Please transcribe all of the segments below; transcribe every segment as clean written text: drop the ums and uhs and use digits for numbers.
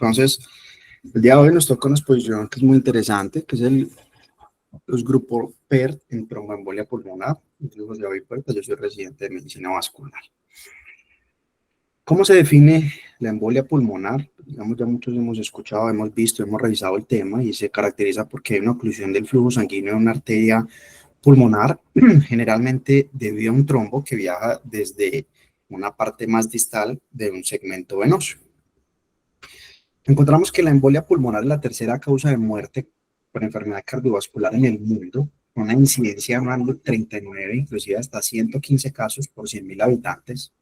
Entonces, el día de hoy nos toca una exposición que es muy interesante, que es los grupos PERT en tromboembolia pulmonar. Yo soy José David Puerta, yo soy residente de medicina vascular. ¿Cómo se define la embolia pulmonar? Digamos, ya muchos hemos escuchado, hemos visto, hemos revisado el tema y se caracteriza porque hay una oclusión del flujo sanguíneo en una arteria pulmonar, generalmente debido a un trombo que viaja desde una parte más distal de un segmento venoso. Encontramos que la embolia pulmonar es la tercera causa de muerte por enfermedad cardiovascular en el mundo, con una incidencia anual de 39, inclusive hasta 115 casos por 100.000 habitantes.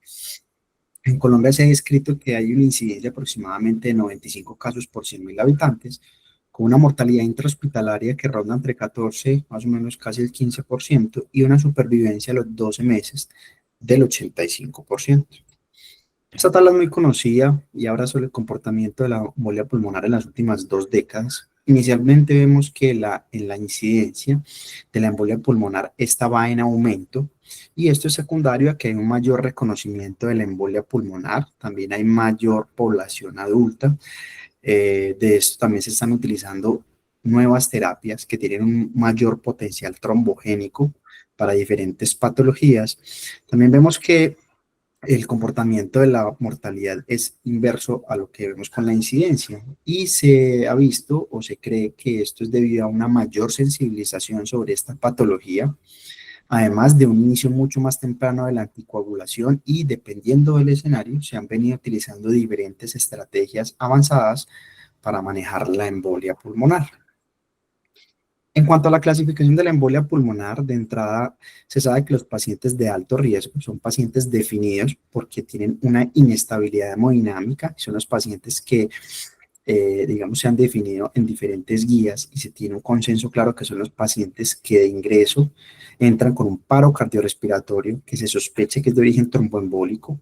En Colombia se ha descrito que hay una incidencia aproximadamente de 95 casos por 100.000 habitantes, con una mortalidad intrahospitalaria que ronda entre 14, más o menos casi el 15%, y una supervivencia a los 12 meses del 85%. Esta tabla es muy conocida y habla sobre el comportamiento de la embolia pulmonar en las últimas 2 décadas. Inicialmente vemos que en la incidencia de la embolia pulmonar esta va en aumento, y esto es secundario a que hay un mayor reconocimiento de la embolia pulmonar, también hay mayor población adulta. De esto también se están utilizando nuevas terapias que tienen un mayor potencial trombogénico para diferentes patologías. También vemos que el comportamiento de la mortalidad es inverso a lo que vemos con la incidencia, y se ha visto o se cree que esto es debido a una mayor sensibilización sobre esta patología, además de un inicio mucho más temprano de la anticoagulación, y dependiendo del escenario se han venido utilizando diferentes estrategias avanzadas para manejar la embolia pulmonar. En cuanto a la clasificación de la embolia pulmonar, de entrada se sabe que los pacientes de alto riesgo son pacientes definidos porque tienen una inestabilidad hemodinámica, son los pacientes que, digamos, se han definido en diferentes guías y se tiene un consenso claro que son los pacientes que de ingreso entran con un paro cardiorrespiratorio que se sospeche que es de origen tromboembólico,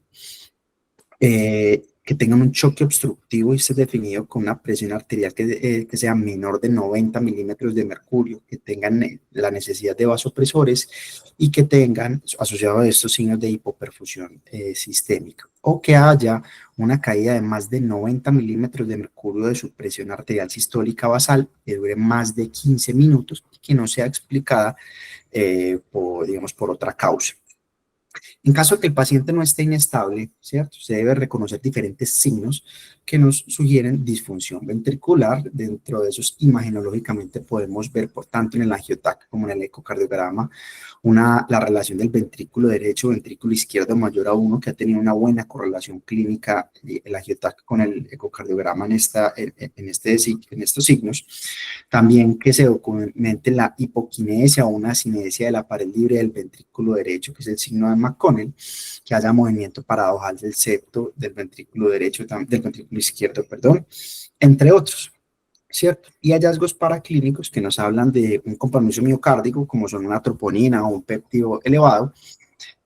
que tengan un choque obstructivo y esté definido con una presión arterial que sea menor de 90 milímetros de mercurio, que tengan la necesidad de vasopresores y que tengan asociado a estos signos de hipoperfusión sistémica, o que haya una caída de más de 90 milímetros de mercurio de su presión arterial sistólica basal que dure más de 15 minutos y que no sea explicada por otra causa. En caso de que el paciente no esté inestable, ¿cierto? Se debe reconocer diferentes signos que nos sugieren disfunción ventricular. Dentro de esos, imagenológicamente podemos ver, por tanto en el angiotac como en el ecocardiograma, la relación del ventrículo derecho, ventrículo izquierdo mayor a 1, que ha tenido una buena correlación clínica, el angiotac con el ecocardiograma en estos signos. También que se documente la hipoquinesia o una acinesia de la pared libre del ventrículo derecho, que es el signo de McConnell, que haya movimiento paradojal del septo del ventrículo derecho, del ventrículo izquierdo, perdón, entre otros, ¿cierto? Y hallazgos paraclínicos que nos hablan de un compromiso miocárdico, como son una troponina o un péptido elevado,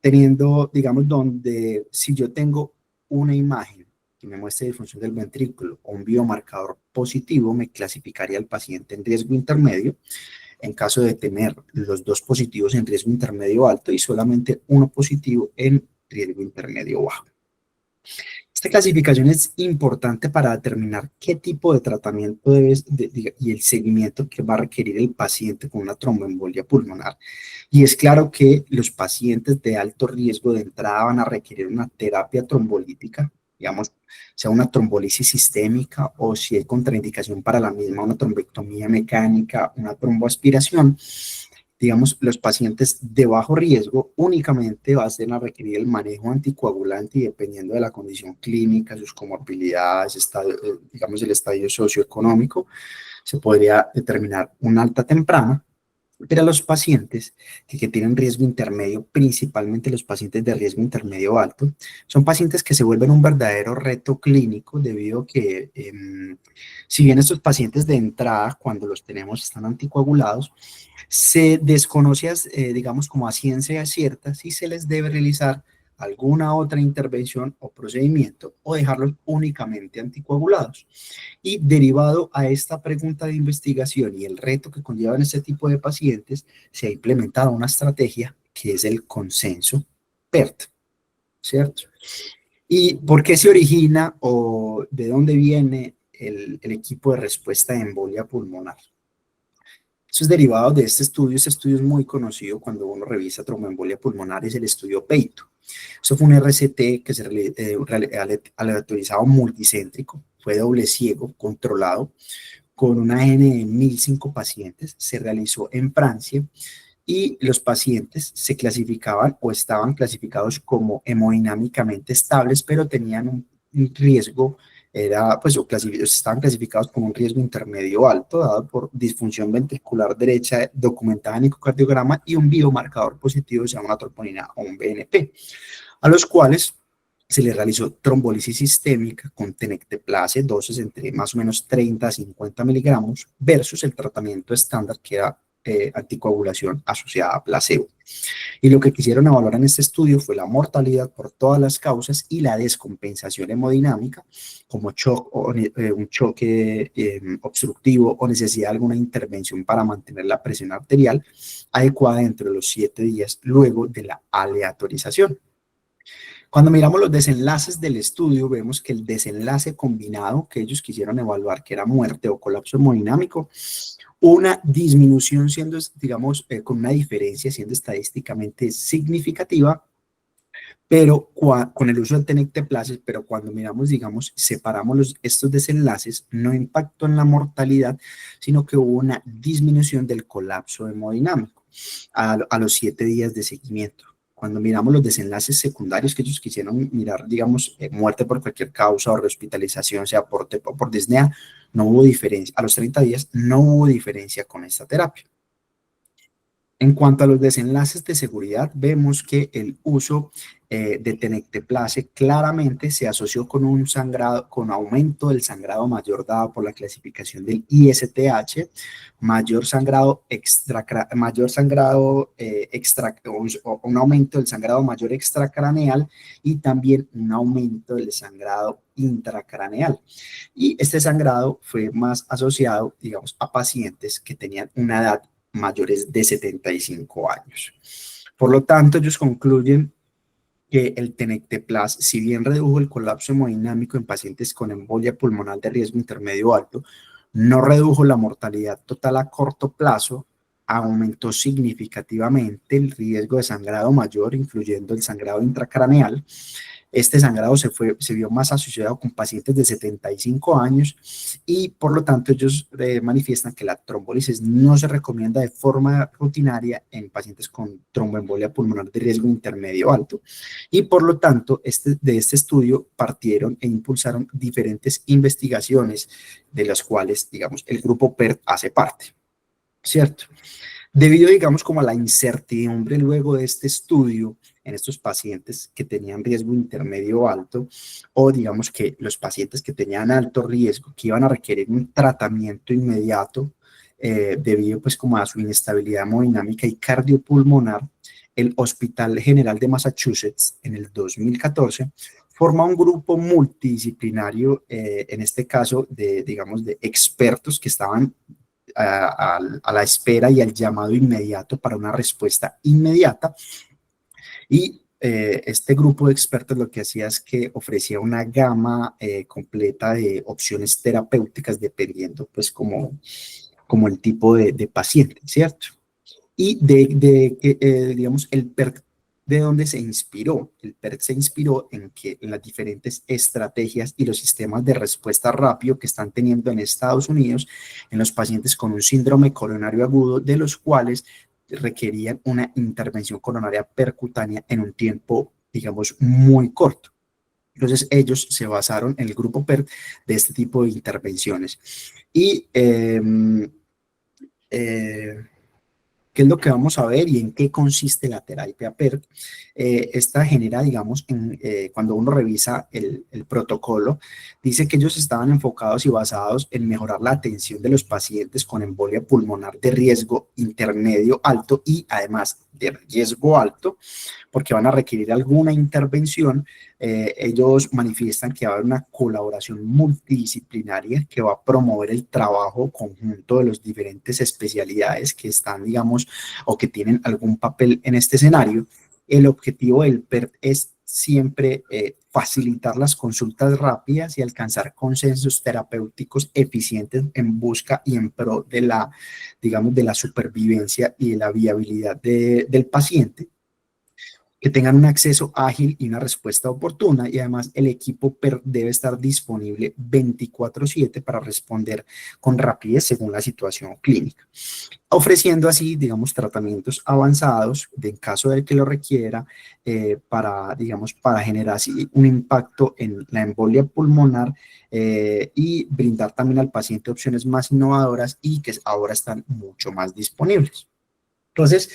teniendo, digamos, donde si yo tengo una imagen que me muestre disfunción del ventrículo o un biomarcador positivo, me clasificaría al paciente en riesgo intermedio. En caso de tener los 2 positivos en riesgo intermedio alto y solamente 1 positivo en riesgo intermedio bajo. Esta clasificación es importante para determinar qué tipo de tratamiento y el seguimiento que va a requerir el paciente con una tromboembolia pulmonar. Y es claro que los pacientes de alto riesgo de entrada van a requerir una terapia trombolítica, digamos, sea una trombolisis sistémica o si hay contraindicación para la misma, una trombectomía mecánica, una tromboaspiración. Digamos, los pacientes de bajo riesgo únicamente van a requerir el manejo anticoagulante y dependiendo de la condición clínica, sus comorbilidades, digamos el estadio socioeconómico, se podría determinar una alta temprana. Pero los pacientes que tienen riesgo intermedio, principalmente los pacientes de riesgo intermedio alto, son pacientes que se vuelven un verdadero reto clínico debido a que, si bien estos pacientes de entrada, cuando los tenemos, están anticoagulados, se desconoce, digamos, como a ciencia cierta, si se les debe realizar alguna otra intervención o procedimiento o dejarlos únicamente anticoagulados. Y derivado a esta pregunta de investigación y el reto que conllevan este tipo de pacientes, se ha implementado una estrategia que es el consenso PERT, ¿cierto? ¿Y por qué se origina o de dónde viene el equipo de respuesta de embolia pulmonar. Eso es derivado de este estudio es muy conocido cuando uno revisa tromboembolia pulmonar, es el estudio PEITO. Eso fue un RCT que se aleatorizado multicéntrico, fue doble ciego, controlado, con una N de 1005 pacientes, se realizó en Francia y los pacientes se clasificaban o estaban clasificados como hemodinámicamente estables, pero tenían un riesgo, estaban clasificados como un riesgo intermedio alto, dado por disfunción ventricular derecha documentada en ecocardiograma y un biomarcador positivo, se llama una troponina o un BNP, a los cuales se le realizó trombólisis sistémica con tenecteplase, dosis entre más o menos 30 a 50 miligramos, versus el tratamiento estándar que era anticoagulación asociada a placebo. Y lo que quisieron evaluar en este estudio fue la mortalidad por todas las causas y la descompensación hemodinámica, como un choque obstructivo o necesidad de alguna intervención para mantener la presión arterial adecuada dentro de los 7 días luego de la aleatorización. Cuando miramos los desenlaces del estudio, vemos que el desenlace combinado que ellos quisieron evaluar, que era muerte o colapso hemodinámico, una disminución siendo, digamos, con una diferencia siendo estadísticamente significativa, pero con el uso de tenecteplase, pero cuando miramos, digamos, separamos estos desenlaces, no impactó en la mortalidad, sino que hubo una disminución del colapso hemodinámico a los 7 días de seguimiento. Cuando miramos los desenlaces secundarios que ellos quisieron mirar, digamos, muerte por cualquier causa o rehospitalización, sea por TEP o por disnea, no hubo diferencia. A los 30 días no hubo diferencia con esta terapia. En cuanto a los desenlaces de seguridad, vemos que el uso de tenecteplase claramente se asoció con un sangrado, con aumento del sangrado mayor dado por la clasificación del ISTH, un aumento del sangrado mayor extracraneal y también un aumento del sangrado intracraneal. Y este sangrado fue más asociado, digamos, a pacientes que tenían una edad mayores de 75 años. Por lo tanto, ellos concluyen que el tenecteplase, si bien redujo el colapso hemodinámico en pacientes con embolia pulmonar de riesgo intermedio alto, no redujo la mortalidad total a corto plazo, aumentó significativamente el riesgo de sangrado mayor, incluyendo el sangrado intracraneal. Este sangrado se vio más asociado con pacientes de 75 años y por lo tanto ellos manifiestan que la trombólisis no se recomienda de forma rutinaria en pacientes con tromboembolia pulmonar de riesgo intermedio alto y por lo tanto de este estudio partieron e impulsaron diferentes investigaciones de las cuales, digamos, el grupo PERT hace parte, ¿cierto? Debido, digamos, como a la incertidumbre luego de este estudio en estos pacientes que tenían riesgo intermedio alto o digamos que los pacientes que tenían alto riesgo, que iban a requerir un tratamiento inmediato debido pues como a su inestabilidad hemodinámica y cardiopulmonar, el Hospital General de Massachusetts en el 2014 forma un grupo multidisciplinario, en este caso digamos, de expertos que estaban a la espera y al llamado inmediato para una respuesta inmediata. Y este grupo de expertos lo que hacía es que ofrecía una gama completa de opciones terapéuticas dependiendo pues como el tipo de paciente, ¿cierto? Y digamos, el PERT de dónde se inspiró. El PERT se inspiró en las diferentes estrategias y los sistemas de respuesta rápido que están teniendo en Estados Unidos en los pacientes con un síndrome coronario agudo, de los cuales requerían una intervención coronaria percutánea en un tiempo, digamos, muy corto. Entonces ellos se basaron en el grupo PERT de este tipo de intervenciones. Y ¿qué es lo que vamos a ver y en qué consiste la terapia PERT? Esta genera, digamos, cuando uno revisa el protocolo, dice que ellos estaban enfocados y basados en mejorar la atención de los pacientes con embolia pulmonar de riesgo intermedio alto y además de riesgo alto, porque van a requerir alguna intervención. Ellos manifiestan que va a haber una colaboración multidisciplinaria que va a promover el trabajo conjunto de las diferentes especialidades que están, digamos, o que tienen algún papel en este escenario. El objetivo del PERT es siempre facilitar las consultas rápidas y alcanzar consensos terapéuticos eficientes en busca y en pro de la, digamos, de la supervivencia y de la viabilidad del paciente, que tengan un acceso ágil y una respuesta oportuna, y además el equipo debe estar disponible 24/7 para responder con rapidez según la situación clínica, ofreciendo así, digamos, tratamientos avanzados en caso de que lo requiera, para, digamos, para generar así un impacto en la embolia pulmonar, y brindar también al paciente opciones más innovadoras y que ahora están mucho más disponibles. Entonces,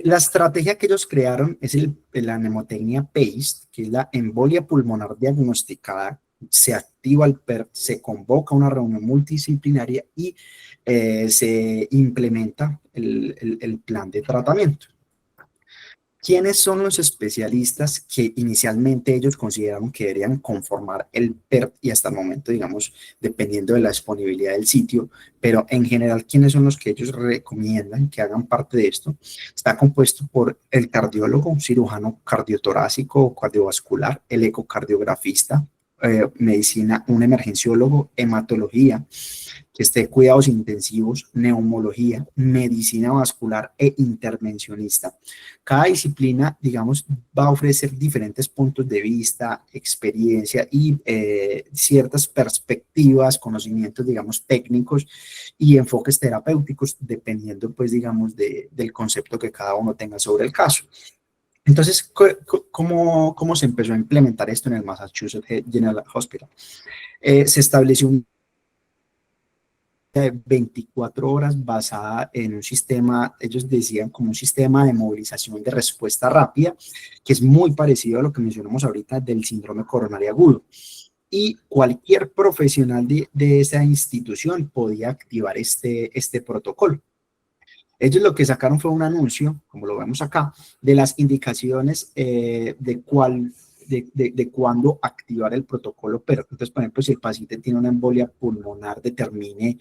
la estrategia que ellos crearon es la mnemotecnia PACE, que es la embolia pulmonar diagnosticada. Se activa el PERT, se convoca una reunión multidisciplinaria y se implementa el plan de tratamiento. ¿Quiénes son los especialistas que inicialmente ellos consideraron que deberían conformar el PERT? Y hasta el momento, digamos, dependiendo de la disponibilidad del sitio, pero en general, ¿quiénes son los que ellos recomiendan que hagan parte de esto? Está compuesto por el cardiólogo, un cirujano cardiotorácico o cardiovascular, el ecocardiografista, medicina, un emergenciólogo, hematología, que esté cuidados intensivos, neumología, medicina vascular e intervencionista. Cada disciplina, digamos, va a ofrecer diferentes puntos de vista, experiencia y ciertas perspectivas, conocimientos, digamos, técnicos y enfoques terapéuticos, dependiendo, pues, digamos, del concepto que cada uno tenga sobre el caso. Entonces, ¿cómo se empezó a implementar esto en el Massachusetts General Hospital? Se estableció un de 24 horas basada en un sistema, ellos decían como un sistema de movilización de respuesta rápida, que es muy parecido a lo que mencionamos ahorita del síndrome coronario agudo. Y cualquier profesional de esa institución podía activar este protocolo. Ellos lo que sacaron fue un anuncio, como lo vemos acá, de las indicaciones de cuándo activar el protocolo PERT. Entonces, por ejemplo, si el paciente tiene una embolia pulmonar, determine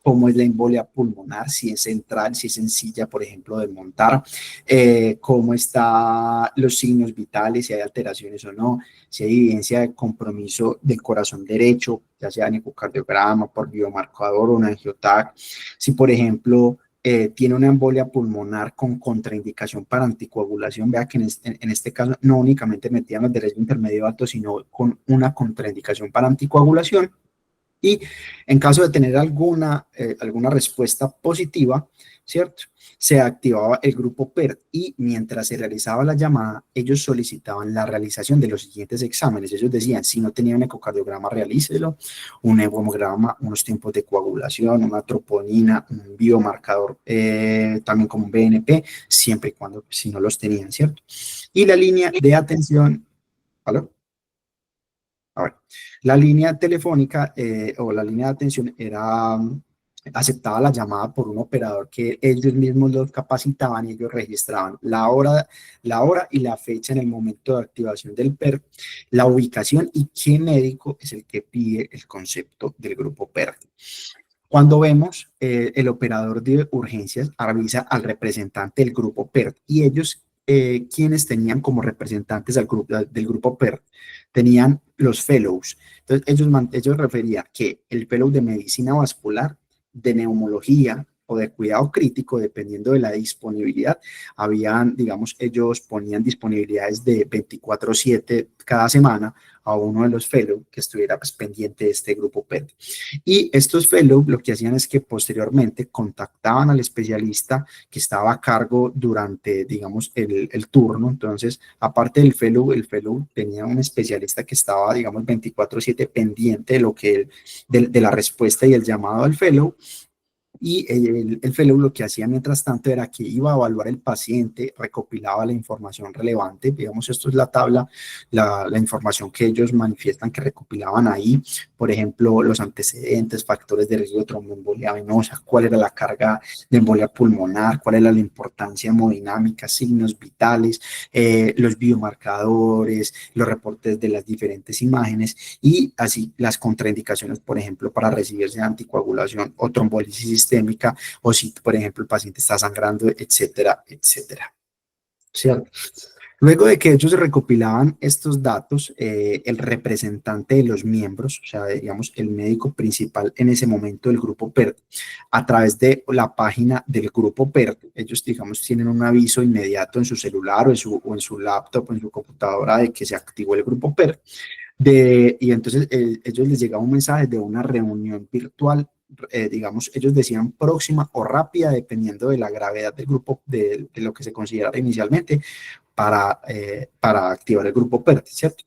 cómo es la embolia pulmonar, si es central, si es sencilla, por ejemplo, de montar, cómo están los signos vitales, si hay alteraciones o no, si hay evidencia de compromiso del corazón derecho, ya sea en ecocardiograma, por biomarcador o un angiotac, si, por ejemplo, tiene una embolia pulmonar con contraindicación para anticoagulación. Vea que en este caso no únicamente metían los de riesgo intermedio alto, sino con una contraindicación para anticoagulación. Y en caso de tener alguna respuesta positiva, ¿cierto? Se activaba el grupo PERT y mientras se realizaba la llamada, ellos solicitaban la realización de los siguientes exámenes. Ellos decían, si no tenía un ecocardiograma, realícelo, un hemograma, unos tiempos de coagulación, una troponina, un biomarcador, también como un BNP, siempre y cuando, si no los tenían, ¿cierto? Y la línea de atención, ¿aló? A ver, la línea telefónica o la línea de atención era aceptaba la llamada por un operador que ellos mismos los capacitaban y ellos registraban la hora y la fecha en el momento de activación del PERT, la ubicación y qué médico es el que pide el concepto del grupo PERT. Cuando vemos el operador de urgencias avisa al representante del grupo PERT y ellos, quienes tenían como representantes del grupo PERT, tenían los fellows. Entonces ellos referían que el fellow de medicina vascular, de neumología o de cuidado crítico, dependiendo de la disponibilidad, digamos, ellos ponían disponibilidades de 24/7 cada semana a uno de los fellows que estuviera, pues, pendiente de este grupo PERT. Y estos fellows lo que hacían es que posteriormente contactaban al especialista que estaba a cargo durante, digamos, el turno. Entonces, aparte del fellow, el fellow tenía un especialista que estaba, digamos, 24/7 pendiente de la respuesta y el llamado al fellow. Y el fellow lo que hacía mientras tanto era que iba a evaluar el paciente, recopilaba la información relevante. Digamos, esto es la tabla, la información que ellos manifiestan que recopilaban ahí. Por ejemplo, los antecedentes, factores de riesgo de tromboembolia venosa, cuál era la carga de embolia pulmonar, cuál era la importancia hemodinámica, signos vitales, los biomarcadores, los reportes de las diferentes imágenes y así las contraindicaciones, por ejemplo, para recibirse de anticoagulación o trombolisis sistémica, o si, por ejemplo, el paciente está sangrando, etcétera, etcétera. ¿Cierto? Luego de que ellos recopilaban estos datos, el representante de los miembros, o sea, digamos, el médico principal en ese momento del grupo PERT, a través de la página del grupo PERT, ellos, digamos, tienen un aviso inmediato en su celular o en su laptop o en su computadora de que se activó el grupo PERT, y entonces ellos les llegaba un mensaje de una reunión virtual, digamos, ellos decían próxima o rápida, dependiendo de la gravedad del grupo, de lo que se considerara inicialmente, para activar el grupo PERT, ¿cierto?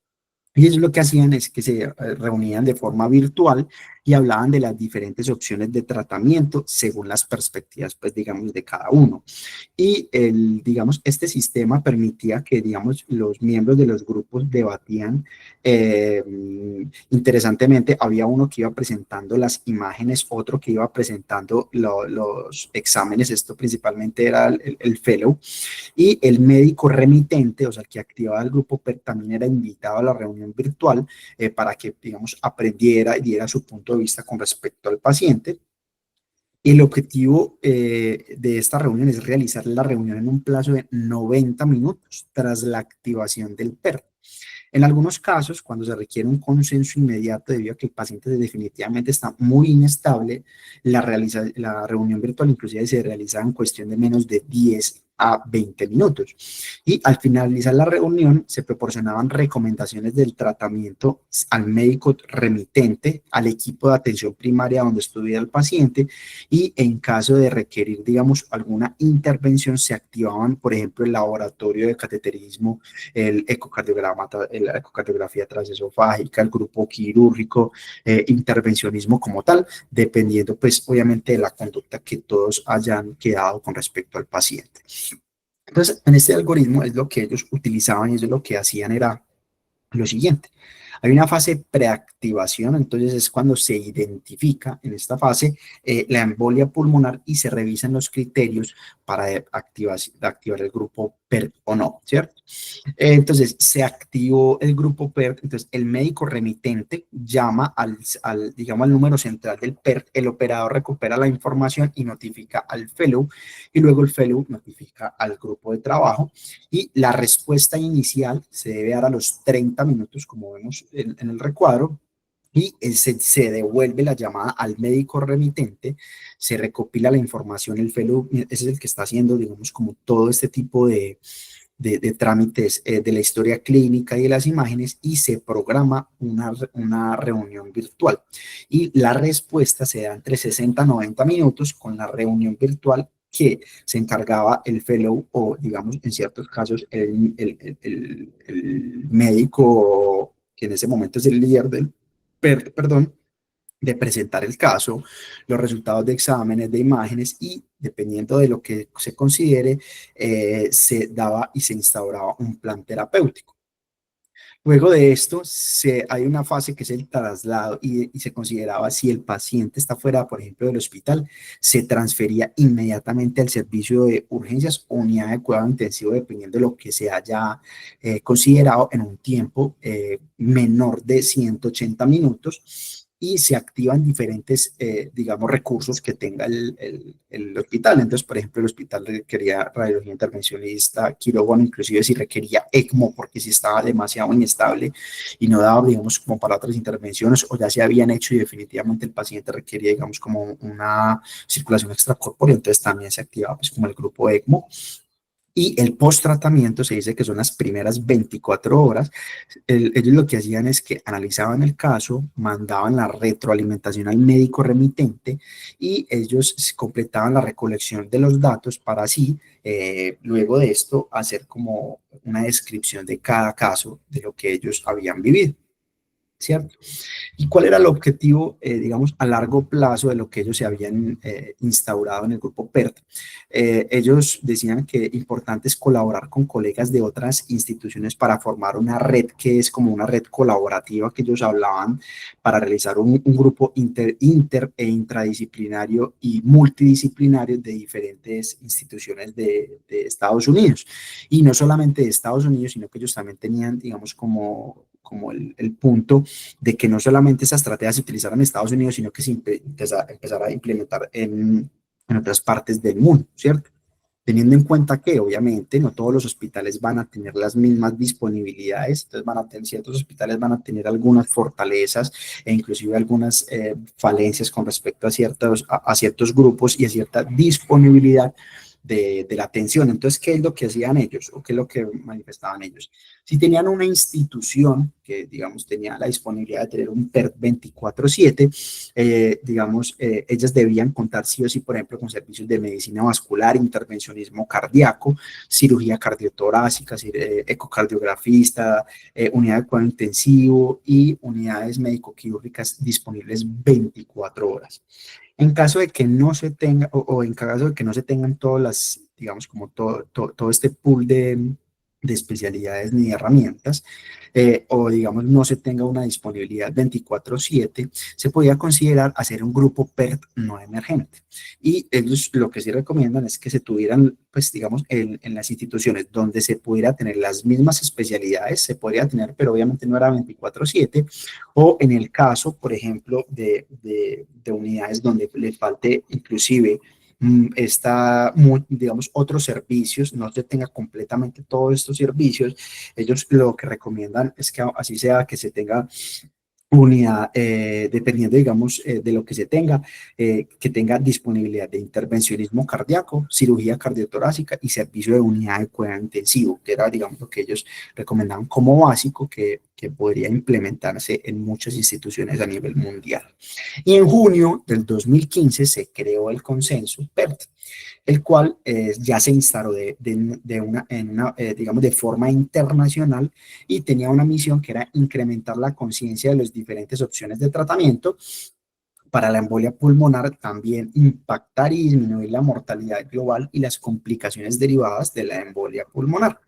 Y ellos lo que hacían es que se reunían de forma virtual y hablaban de las diferentes opciones de tratamiento según las perspectivas, pues, digamos, de cada uno. Y digamos, este sistema permitía que, digamos, los miembros de los grupos debatían. eh, Interesantemente, había uno que iba presentando las imágenes, otro que iba presentando los exámenes, esto principalmente era el fellow, y el médico remitente, o sea, el que activaba el grupo PER, también era invitado a la reunión virtual para que, digamos, aprendiera y diera su punto de vista con respecto al paciente. El objetivo de esta reunión es realizar la reunión en un plazo de 90 minutos tras la activación del PER. En algunos casos, cuando se requiere un consenso inmediato debido a que el paciente definitivamente está muy inestable, la reunión virtual inclusive se realiza en cuestión de menos de 10 a 20 minutos. Y al finalizar la reunión se proporcionaban recomendaciones del tratamiento al médico remitente, al equipo de atención primaria donde estuviera el paciente, y en caso de requerir, digamos, alguna intervención, se activaban, por ejemplo, el laboratorio de cateterismo, el ecocardiograma, la ecocardiografía transesofágica, el grupo quirúrgico, intervencionismo como tal, dependiendo pues obviamente de la conducta que todos hayan quedado con respecto al paciente. Entonces, en este algoritmo es lo que ellos utilizaban y eso es lo que hacían era lo siguiente. Hay una fase preactivación, entonces es cuando se identifica en esta fase la embolia pulmonar y se revisan los criterios para activar el grupo PERT o no, ¿cierto? Entonces, se activó el grupo PERT, entonces el médico remitente llama digamos, al número central del PERT, el operador recupera la información y notifica al fellow, y luego el fellow notifica al grupo de trabajo, y la respuesta inicial se debe dar a los 30 minutos, como vemos en el recuadro, y se devuelve la llamada al médico remitente, se recopila la información, el fellow, ese es el que está haciendo, digamos, como todo este tipo de trámites de la historia clínica y de las imágenes, y se programa una reunión virtual. Y la respuesta se da entre 60 a 90 minutos con la reunión virtual que se encargaba el fellow o, digamos, en ciertos casos, el médico, que en ese momento es el líder del perdón, de presentar el caso, los resultados de exámenes, de imágenes, y dependiendo de lo que se considere, se daba y se instauraba un plan terapéutico. Luego de esto, hay una fase que es el traslado, y se consideraba si el paciente está fuera, por ejemplo, del hospital, se transfería inmediatamente al servicio de urgencias o unidad de cuidado intensivo, dependiendo de lo que se haya considerado en un tiempo menor de 180 minutos, y se activan diferentes, digamos, recursos que tenga el hospital. Entonces, por ejemplo, el hospital requería radiología intervencionista, quirófano, inclusive si requería ECMO, porque si estaba demasiado inestable y no daba, digamos, como para otras intervenciones, o ya se habían hecho y definitivamente el paciente requería, digamos, como una circulación extracorpórea, entonces también se activaba pues como el grupo ECMO. Y el post-tratamiento se dice que son las primeras 24 horas. Ellos lo que hacían es que analizaban el caso, mandaban la retroalimentación al médico remitente, y ellos completaban la recolección de los datos para así, luego de esto, hacer como una descripción de cada caso de lo que ellos habían vivido, ¿cierto? ¿Y cuál era el objetivo, digamos, a largo plazo de lo que ellos se habían instaurado en el grupo PERT? Ellos decían que importante es colaborar con colegas de otras instituciones para formar una red que es como una red colaborativa que ellos hablaban, para realizar un grupo inter e intradisciplinario y multidisciplinario de diferentes instituciones de Estados Unidos. Y no solamente de Estados Unidos, sino que ellos también tenían, digamos, como el punto de que no solamente esa estrategia se utilizara en Estados Unidos, sino que se empezara a implementar en otras partes del mundo, ¿cierto? teniendo en cuenta que obviamente no todos los hospitales van a tener las mismas disponibilidades, entonces ciertos hospitales van a tener algunas fortalezas e inclusive algunas falencias con respecto a ciertos grupos y a cierta disponibilidad de la atención. Entonces, ¿qué es lo que hacían ellos o qué es lo que manifestaban ellos? Si tenían una institución que, digamos, tenía la disponibilidad de tener un PERT 24/7, ellas debían contar sí o sí, por ejemplo, con servicios de medicina vascular, intervencionismo cardíaco, cirugía cardiotorácica, ecocardiografista, unidad de cuidado intensivo y unidades médico-quirúrgicas disponibles 24 horas. En caso de que no se tenga, o en caso de que no se tengan todas las, digamos, como todo este pool de especialidades ni herramientas, o digamos no se tenga una disponibilidad 24/7, se podía considerar hacer un grupo PERT no emergente. Y ellos lo que sí recomiendan es que se tuvieran, pues digamos, en las instituciones donde se pudiera tener las mismas especialidades, se podría tener, pero obviamente no era 24/7, o en el caso, por ejemplo, de unidades donde le falte inclusive digamos, otros servicios, no se tenga completamente todos estos servicios, ellos lo que recomiendan es que así sea que se tenga unidad, dependiendo, digamos, de lo que se tenga, que tenga disponibilidad de intervencionismo cardíaco, cirugía cardiotorácica y servicio de unidad de cuidado intensivo, que era, digamos, lo que ellos recomendaban como básico que podría implementarse en muchas instituciones a nivel mundial. Y en junio del 2015 se creó el consenso PERT, el cual ya se instaló digamos, de forma internacional y tenía una misión que era incrementar la conciencia de las diferentes opciones de tratamiento para la embolia pulmonar, también impactar y disminuir la mortalidad global y las complicaciones derivadas de la embolia pulmonar,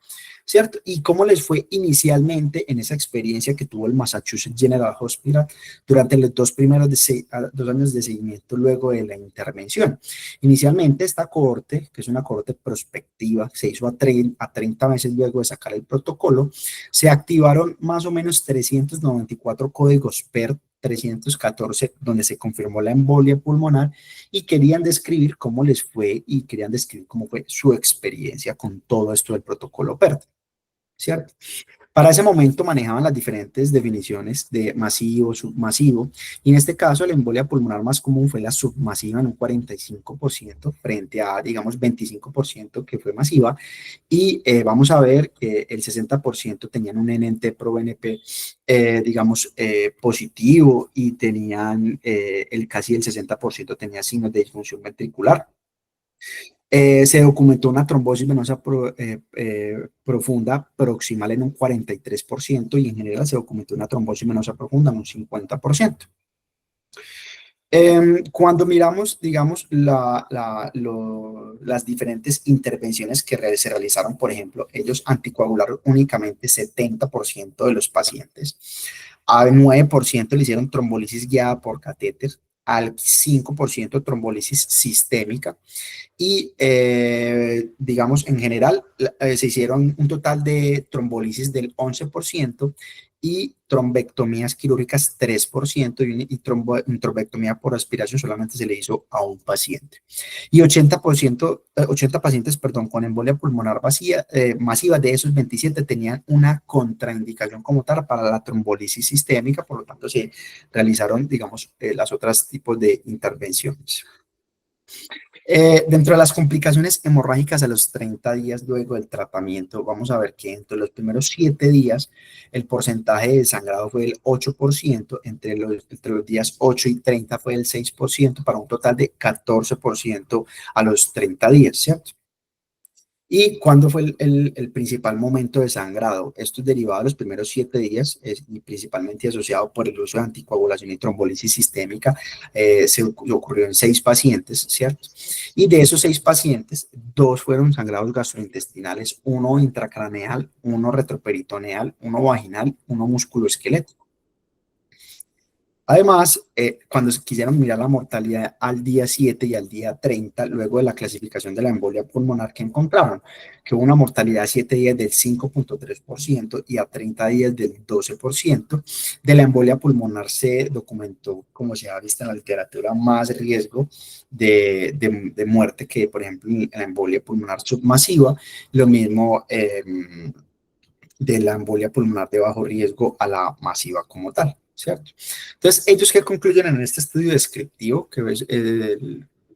¿cierto? ¿Y cómo les fue inicialmente en esa experiencia que tuvo el Massachusetts General Hospital durante los dos primeros 2 años de seguimiento luego de la intervención? Inicialmente esta cohorte, que es una cohorte prospectiva, se hizo a 30 meses luego de sacar el protocolo, se activaron más o menos 394 códigos PERT, 314, donde se confirmó la embolia pulmonar y querían describir cómo les fue y querían describir cómo fue su experiencia con todo esto del protocolo PERT, ¿cierto? Para ese momento manejaban las diferentes definiciones de masivo, submasivo, y en este caso la embolia pulmonar más común fue la submasiva en un 45% frente a, digamos, 25% que fue masiva, y vamos a ver que el 60% tenían un NT-proBNP, digamos, positivo, y tenían casi el 60% tenía signos de disfunción ventricular. Se documentó una trombosis venosa profunda proximal en un 43% y en general se documentó una trombosis venosa profunda en un 50%. Cuando miramos, digamos, las diferentes intervenciones que se realizaron, por ejemplo, ellos anticoagularon únicamente 70% de los pacientes, al 9% le hicieron trombolisis guiada por catéter, al 5% trombolisis sistémica, y digamos en general se hicieron un total de trombolisis del 11% y trombectomías quirúrgicas 3% y trombectomía por aspiración solamente se le hizo a un paciente. Y 80 pacientes, perdón, con embolia pulmonar masiva, de esos 27 tenían una contraindicación como tal para la trombolisis sistémica, por lo tanto se realizaron, digamos, las otras tipos de intervenciones. Dentro de las complicaciones hemorrágicas a los 30 días luego del tratamiento, vamos a ver que entre los primeros 7 días el porcentaje de sangrado fue del 8%, entre los días 8 y 30 fue del 6%, para un total de 14% a los 30 días, ¿cierto? ¿Y cuándo fue el principal momento de sangrado? Esto es derivado de los primeros 7 días y principalmente asociado por el uso de anticoagulación y trombolisis sistémica. Se ocurrió en 6 pacientes, ¿cierto? Y de esos 6 pacientes, 2 fueron sangrados gastrointestinales, 1 intracraneal, 1 retroperitoneal, 1 vaginal, 1 musculoesquelético. Además, cuando quisieron mirar la mortalidad al día 7 y al día 30, luego de la clasificación de la embolia pulmonar, que encontraron que hubo una mortalidad a 7 días del 5,3% y a 30 días del 12%. De la embolia pulmonar se documentó, como se ha visto en la literatura, más riesgo de muerte que, por ejemplo, en la embolia pulmonar submasiva. Lo mismo de la embolia pulmonar de bajo riesgo a la masiva como tal, ¿cierto? Entonces, ellos que concluyen en este estudio descriptivo, que es,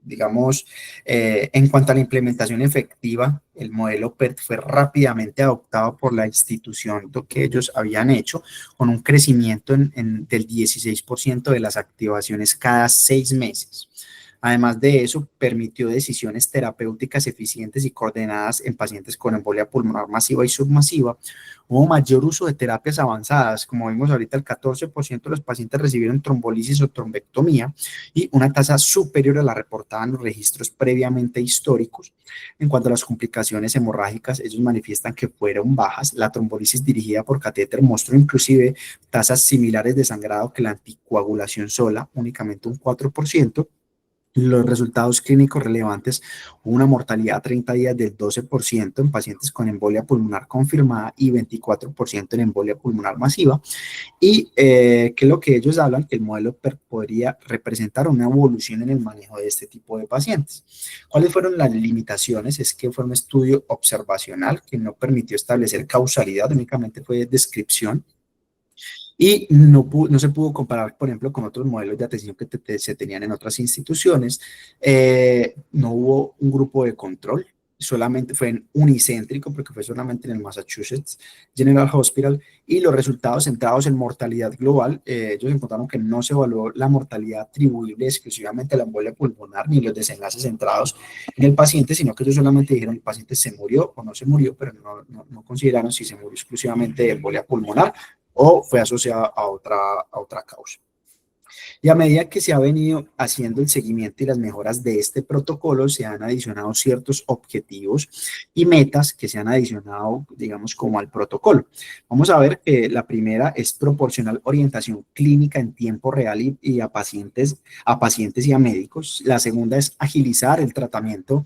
digamos, en cuanto a la implementación efectiva, el modelo PERT fue rápidamente adoptado por la institución que ellos habían hecho, con un crecimiento del 16% de las activaciones cada 6 meses. Además de eso, permitió decisiones terapéuticas eficientes y coordinadas en pacientes con embolia pulmonar masiva y submasiva. Hubo mayor uso de terapias avanzadas, como vimos ahorita, el 14% de los pacientes recibieron trombolisis o trombectomía y una tasa superior a la reportada en los registros previamente históricos. En cuanto a las complicaciones hemorrágicas, ellos manifiestan que fueron bajas. La trombolisis dirigida por catéter mostró inclusive tasas similares de sangrado que la anticoagulación sola, únicamente un 4%. Los resultados clínicos relevantes, una mortalidad a 30 días del 12% en pacientes con embolia pulmonar confirmada y 24% en embolia pulmonar masiva, y que es lo que ellos hablan, que el modelo PERT podría representar una evolución en el manejo de este tipo de pacientes. ¿Cuáles fueron las limitaciones? Es que fue un estudio observacional que no permitió establecer causalidad, únicamente fue descripción, y no se pudo comparar, por ejemplo, con otros modelos de atención que se tenían en otras instituciones. No hubo un grupo de control, solamente fue unicéntrico, porque fue solamente en el Massachusetts General Hospital, y los resultados centrados en mortalidad global, ellos encontraron que no se evaluó la mortalidad atribuible exclusivamente a la embolia pulmonar, ni los desenlaces centrados en el paciente, sino que ellos solamente dijeron el paciente se murió o no se murió, pero no consideraron si se murió exclusivamente de embolia pulmonar o fue asociada a otra causa. Y a medida que se ha venido haciendo el seguimiento y las mejoras de este protocolo, se han adicionado ciertos objetivos y metas que se han adicionado, digamos, como al protocolo. Vamos a ver que la primera es proporcionar orientación clínica en tiempo real y a pacientes y a médicos. La segunda es agilizar el tratamiento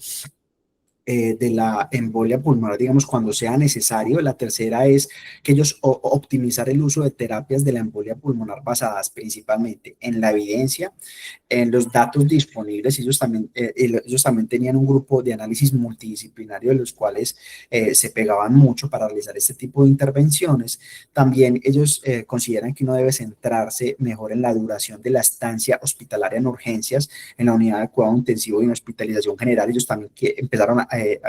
de la embolia pulmonar, digamos, cuando sea necesario. La tercera es que ellos optimizar el uso de terapias de la embolia pulmonar basadas principalmente en la evidencia, en los datos disponibles. Ellos también tenían un grupo de análisis multidisciplinario de los cuales se pegaban mucho para realizar este tipo de intervenciones. También ellos consideran que uno debe centrarse mejor en la duración de la estancia hospitalaria en urgencias, en la unidad de cuidado intensivo y en hospitalización general. Ellos también empezaron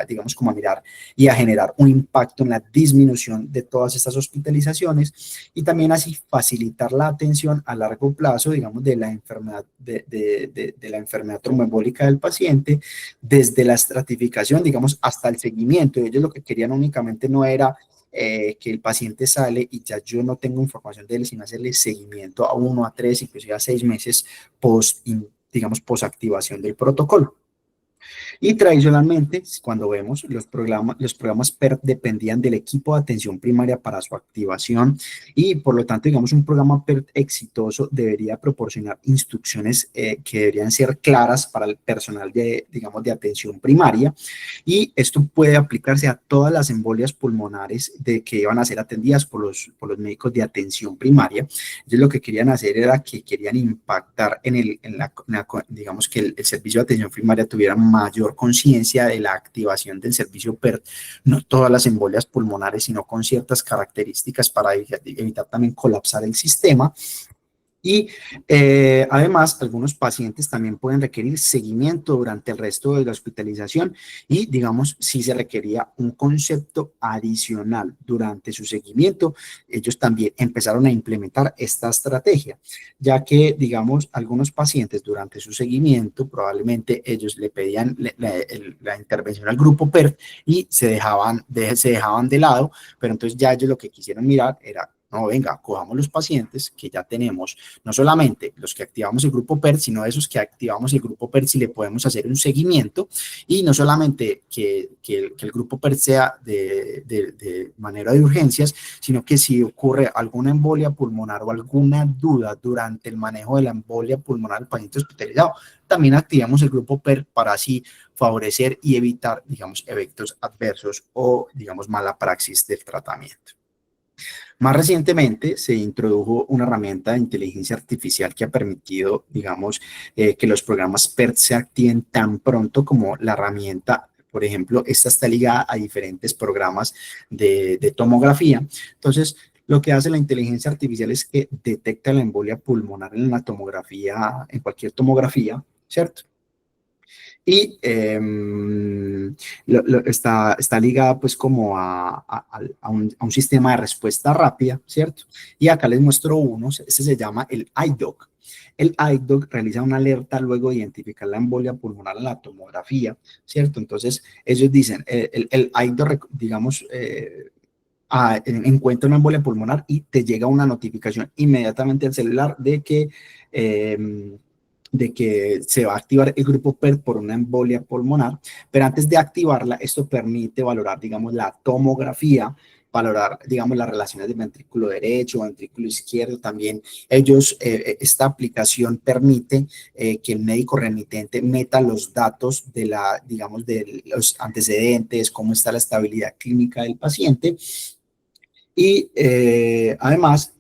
digamos, como a mirar y a generar un impacto en la disminución de todas estas hospitalizaciones, y también así facilitar la atención a largo plazo, digamos, de la enfermedad, de la enfermedad tromboembólica del paciente, desde la estratificación, digamos, hasta el seguimiento. Ellos lo que querían únicamente no era que el paciente sale y ya yo no tengo información de él, sino hacerle seguimiento a 1, a 3, inclusive a 6 meses digamos, post activación del protocolo. Y tradicionalmente, cuando vemos los programas PERT dependían del equipo de atención primaria para su activación, y por lo tanto, digamos, un programa PERT exitoso debería proporcionar instrucciones que deberían ser claras para el personal digamos, de atención primaria, y esto puede aplicarse a todas las embolias pulmonares que iban a ser atendidas por los médicos de atención primaria. Ellos lo que querían hacer era que querían impactar digamos, que el servicio de atención primaria tuviera mayor conciencia de la activación del servicio PERT, no todas las embolias pulmonares, sino con ciertas características para evitar también colapsar el sistema. Y además, algunos pacientes también pueden requerir seguimiento durante el resto de la hospitalización, y, digamos, si se requería un concepto adicional durante su seguimiento, ellos también empezaron a implementar esta estrategia, ya que, digamos, algunos pacientes durante su seguimiento, probablemente ellos le pedían la intervención al grupo PERT y se dejaban de lado, pero entonces ya ellos lo que quisieron mirar era No, venga, cojamos los pacientes que ya tenemos, no solamente los que activamos el grupo PERT, sino esos que activamos el grupo PERT si le podemos hacer un seguimiento, y no solamente que el grupo PERT sea de manera de urgencias, sino que si ocurre alguna embolia pulmonar o alguna duda durante el manejo de la embolia pulmonar del paciente hospitalizado, también activamos el grupo PERT para así favorecer y evitar, digamos, efectos adversos o, digamos, mala praxis del tratamiento. Más recientemente se introdujo una herramienta de inteligencia artificial que ha permitido, digamos, que los programas PERT se activen tan pronto como la herramienta. Por ejemplo, esta está ligada a diferentes programas de tomografía. Entonces, lo que hace la inteligencia artificial es que detecta la embolia pulmonar en la tomografía, en cualquier tomografía, ¿cierto? Y está ligada pues como a un sistema de respuesta rápida, ¿cierto? Y acá les muestro uno, ese se llama el iDoc. El iDoc realiza una alerta luego de identificar la embolia pulmonar en la tomografía, ¿cierto? Entonces, ellos dicen, el iDoc, digamos, encuentra una embolia pulmonar y te llega una notificación inmediatamente al celular de que se va a activar el grupo PERT por una embolia pulmonar, pero antes de activarla, esto permite valorar, digamos, la tomografía, valorar, digamos, las relaciones del ventrículo derecho, ventrículo izquierdo, también esta aplicación permite que el médico remitente meta los datos de digamos, de los antecedentes, cómo está la estabilidad clínica del paciente, y además,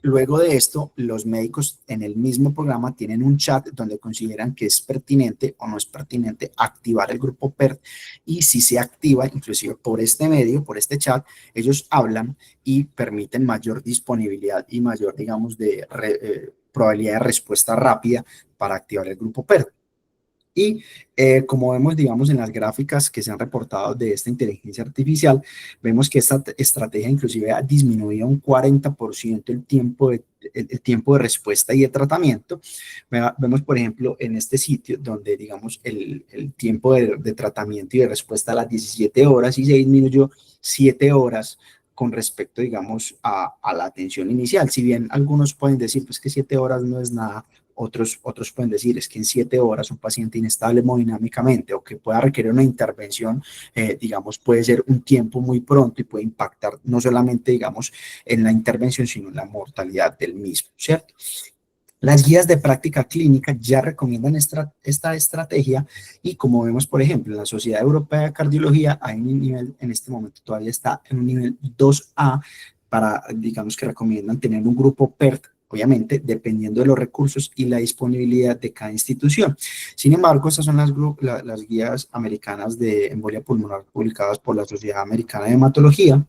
luego de esto, los médicos en el mismo programa tienen un chat donde consideran que es pertinente o no es pertinente activar el grupo PERT, y si se activa, inclusive por este medio, por este chat, ellos hablan y permiten mayor disponibilidad y mayor, digamos, probabilidad de respuesta rápida para activar el grupo PERT. Y como vemos, digamos, en las gráficas que se han reportado de esta inteligencia artificial, vemos que esta estrategia inclusive ha disminuido un 40% el tiempo de respuesta y de tratamiento. Vemos, por ejemplo, en este sitio donde, digamos, el tiempo de tratamiento y de respuesta a las 17 horas y se disminuyó 7 horas con respecto, digamos, a la atención inicial. Si bien algunos pueden decir, pues que 7 horas no es nada, otros pueden decir es que en 7 horas un paciente inestable hemodinámicamente o que pueda requerir una intervención, digamos, puede ser un tiempo muy pronto y puede impactar no solamente, digamos, en la intervención, sino en la mortalidad del mismo, ¿cierto? Las guías de práctica clínica ya recomiendan esta estrategia y, como vemos, por ejemplo, en la Sociedad Europea de Cardiología hay un nivel, en este momento todavía está en un nivel 2A para, digamos, que recomiendan tener un grupo PERT, obviamente, dependiendo de los recursos y la disponibilidad de cada institución. Sin embargo, estas son las guías americanas de embolia pulmonar publicadas por la Sociedad Americana de Hematología.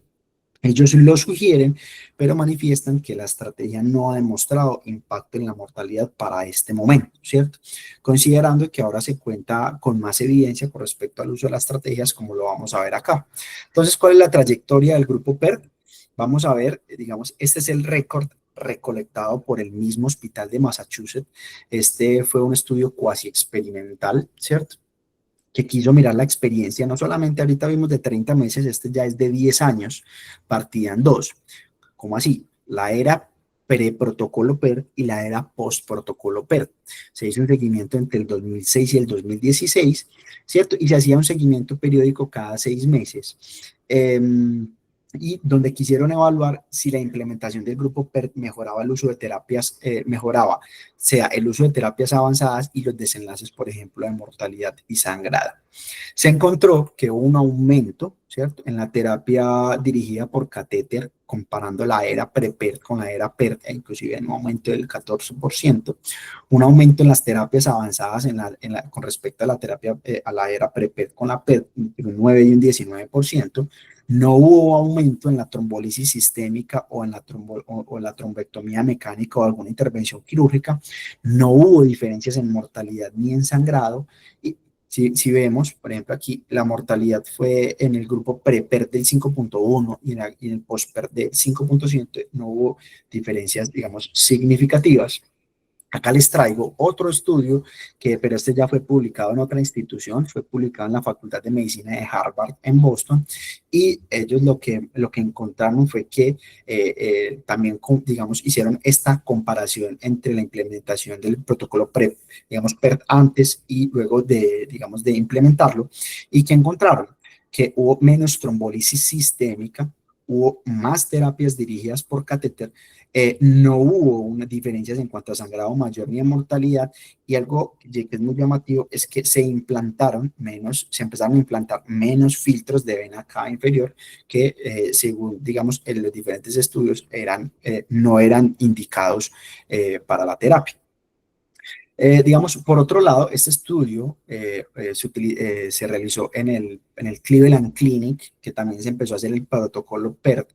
Ellos lo sugieren, pero manifiestan que la estrategia no ha demostrado impacto en la mortalidad para este momento, ¿cierto? Considerando que ahora se cuenta con más evidencia con respecto al uso de las estrategias, como lo vamos a ver acá. Entonces, ¿cuál es la trayectoria del grupo PERT? Vamos a ver, digamos, este es el récord recolectado por el mismo hospital de Massachusetts. Este fue un estudio cuasi experimental, ¿cierto?, que quiso mirar la experiencia, no solamente ahorita vimos de 30 meses, este ya es de 10 años, partida en dos. ¿Cómo así? La era pre-protocolo PERT y la era post-protocolo PERT. Se hizo un seguimiento entre el 2006 y el 2016, ¿cierto? Y se hacía un seguimiento periódico cada 6 meses. Y donde quisieron evaluar si la implementación del grupo PERT mejoraba el uso de terapias, sea el uso de terapias avanzadas y los desenlaces, por ejemplo, de mortalidad y sangrado. Se encontró que hubo un aumento, ¿cierto?, en la terapia dirigida por catéter, comparando la era pre-PERT con la era PERT, e inclusive en un aumento del 14%, un aumento en las terapias avanzadas con respecto a la terapia, a la era pre-PERT con la PERT, un 9 y un 19%, no hubo aumento en la trombolisis sistémica o en la trombectomía mecánica o alguna intervención quirúrgica, no hubo diferencias en mortalidad ni en sangrado, y si vemos, por ejemplo, aquí la mortalidad fue en el grupo pre-PERT del 5.1 y en el post-PERT del 5.7, no hubo diferencias, digamos, significativas. Acá les traigo otro estudio, pero este ya fue publicado en otra institución, fue publicado en la Facultad de Medicina de Harvard en Boston, y ellos lo que encontraron fue que también, digamos, hicieron esta comparación entre la implementación del protocolo PrEP, digamos, PERT antes y luego de, digamos, de implementarlo, y que encontraron que hubo menos trombolisis sistémica, hubo más terapias dirigidas por catéter, no hubo unas diferencias en cuanto a sangrado mayor ni en mortalidad, y algo que es muy llamativo es que se empezaron a implantar menos filtros de vena cava inferior que, según, digamos, en los diferentes estudios, no eran indicados para la terapia. Digamos, por otro lado, este estudio se realizó en el Cleveland Clinic, que también se empezó a hacer el protocolo PERT.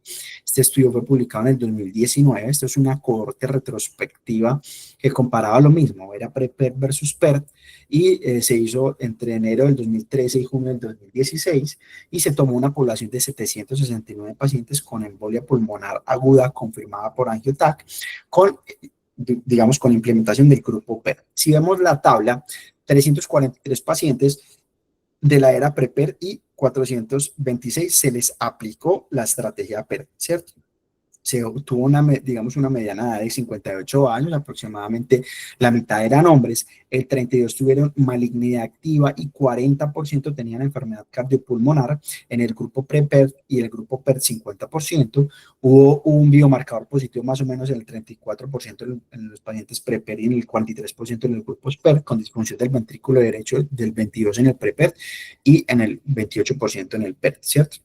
Este estudio fue publicado en el 2019. Esto es una cohorte retrospectiva que comparaba lo mismo, era PrEP versus PERT, y se hizo entre enero del 2013 y junio del 2016, y se tomó una población de 769 pacientes con embolia pulmonar aguda confirmada por AngioTac, digamos, con implementación del grupo PER. Si vemos la tabla, 343 pacientes de la era PREPER y 426 se les aplicó la estrategia PER, ¿cierto? Se obtuvo digamos, una mediana edad de 58 años, aproximadamente la mitad eran hombres, el 32% tuvieron malignidad activa y 40% tenían enfermedad cardiopulmonar en el grupo PREPER, y el grupo PER 50%. Hubo un biomarcador positivo más o menos en el 34% en los pacientes PREPER y en el 43% en el grupo PER, con disfunción del ventrículo derecho, del 22% en el PREPER y en el 28% en el PER, ¿cierto?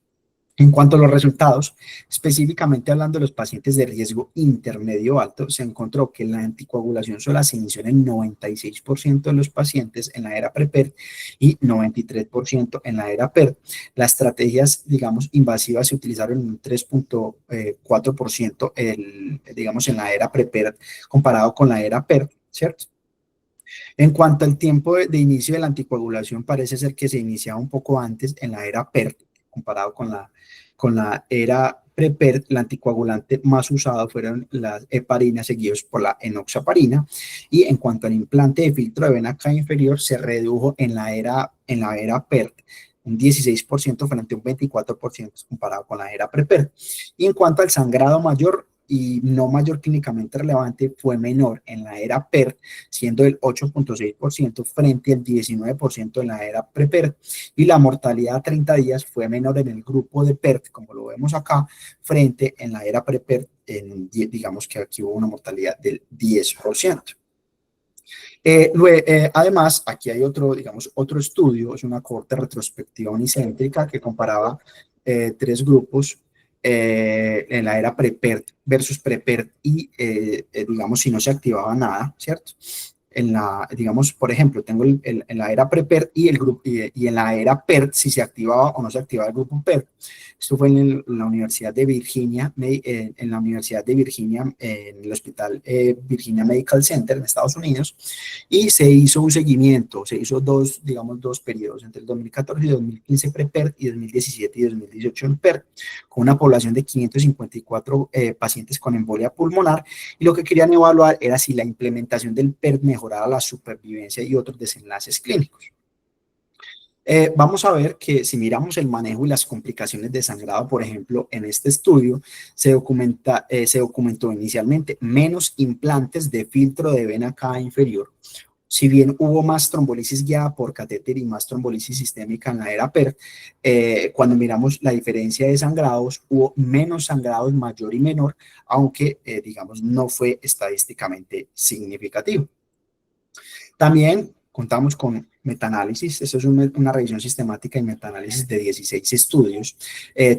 En cuanto a los resultados, específicamente hablando de los pacientes de riesgo intermedio alto, se encontró que la anticoagulación sola se inició en el 96% de los pacientes en la era PREPER y 93% en la era PER. Las estrategias, digamos, invasivas se utilizaron en un 3.4%, digamos, en la era PREPER comparado con la era PER, ¿cierto? En cuanto al tiempo de inicio de la anticoagulación, parece ser que se iniciaba un poco antes en la era PER, comparado con la era PREPER. La anticoagulante más usada fueron las heparinas, seguidos por la enoxaparina, y en cuanto al implante de filtro de vena cava inferior, se redujo en la era PER un 16% frente a un 24% comparado con la era PREPER. Y en cuanto al sangrado mayor y no mayor clínicamente relevante, fue menor en la era PER, siendo el 8.6% frente al 19% en la era PREPER, y la mortalidad a 30 días fue menor en el grupo de PERT, como lo vemos acá, frente en la era PREPER, digamos que aquí hubo una mortalidad del 10%. Además, aquí hay otro estudio, es una cohorte retrospectiva unicéntrica que comparaba tres grupos en la era PREPER versus PREPER, y digamos, si no se activaba nada, ¿cierto? Digamos, por ejemplo, tengo en la era PREPER y el grupo, y en la era PERT, si se activaba o no se activaba el grupo PERT. Esto fue en la Universidad de Virginia, en el Hospital Virginia Medical Center en Estados Unidos, y se hizo un seguimiento, se hizo dos periodos, entre el 2014 y 2015 PREPER y 2017 y 2018 en PERT, con una población de 554 pacientes con embolia pulmonar, y lo que querían evaluar era si la implementación del PERT mejoraba la supervivencia y otros desenlaces clínicos. Vamos a ver que si miramos el manejo y las complicaciones de sangrado, por ejemplo, en este estudio se documentó inicialmente menos implantes de filtro de vena cava inferior. Si bien hubo más trombolisis guiada por catéter y más trombolisis sistémica en la era PER, cuando miramos la diferencia de sangrados, hubo menos sangrados mayor y menor, aunque, digamos, no fue estadísticamente significativo. También contamos con metaanálisis. Esto es una revisión sistemática y metaanálisis de 16 estudios.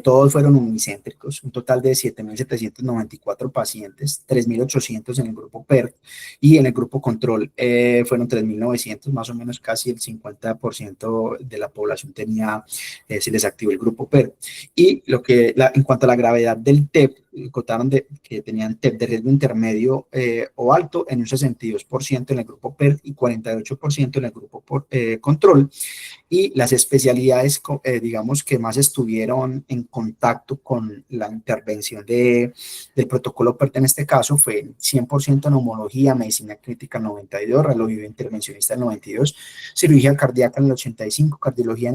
Todos fueron unicéntricos, un total de 7.794 pacientes, 3.800 en el grupo PERT, y en el grupo control fueron 3.900, más o menos casi el 50% de la población se les activó el grupo PERT. Y en cuanto a la gravedad del TEP, contaron que tenían TEP de riesgo intermedio o alto en un 62% en el grupo PERT y 48% en el grupo control. Y las especialidades, digamos, que más estuvieron en contacto con la intervención del protocolo PERT en este caso fue 100% neumología, medicina crítica el 92, radiología intervencionista el 92, cirugía cardíaca en el 85, cardiología,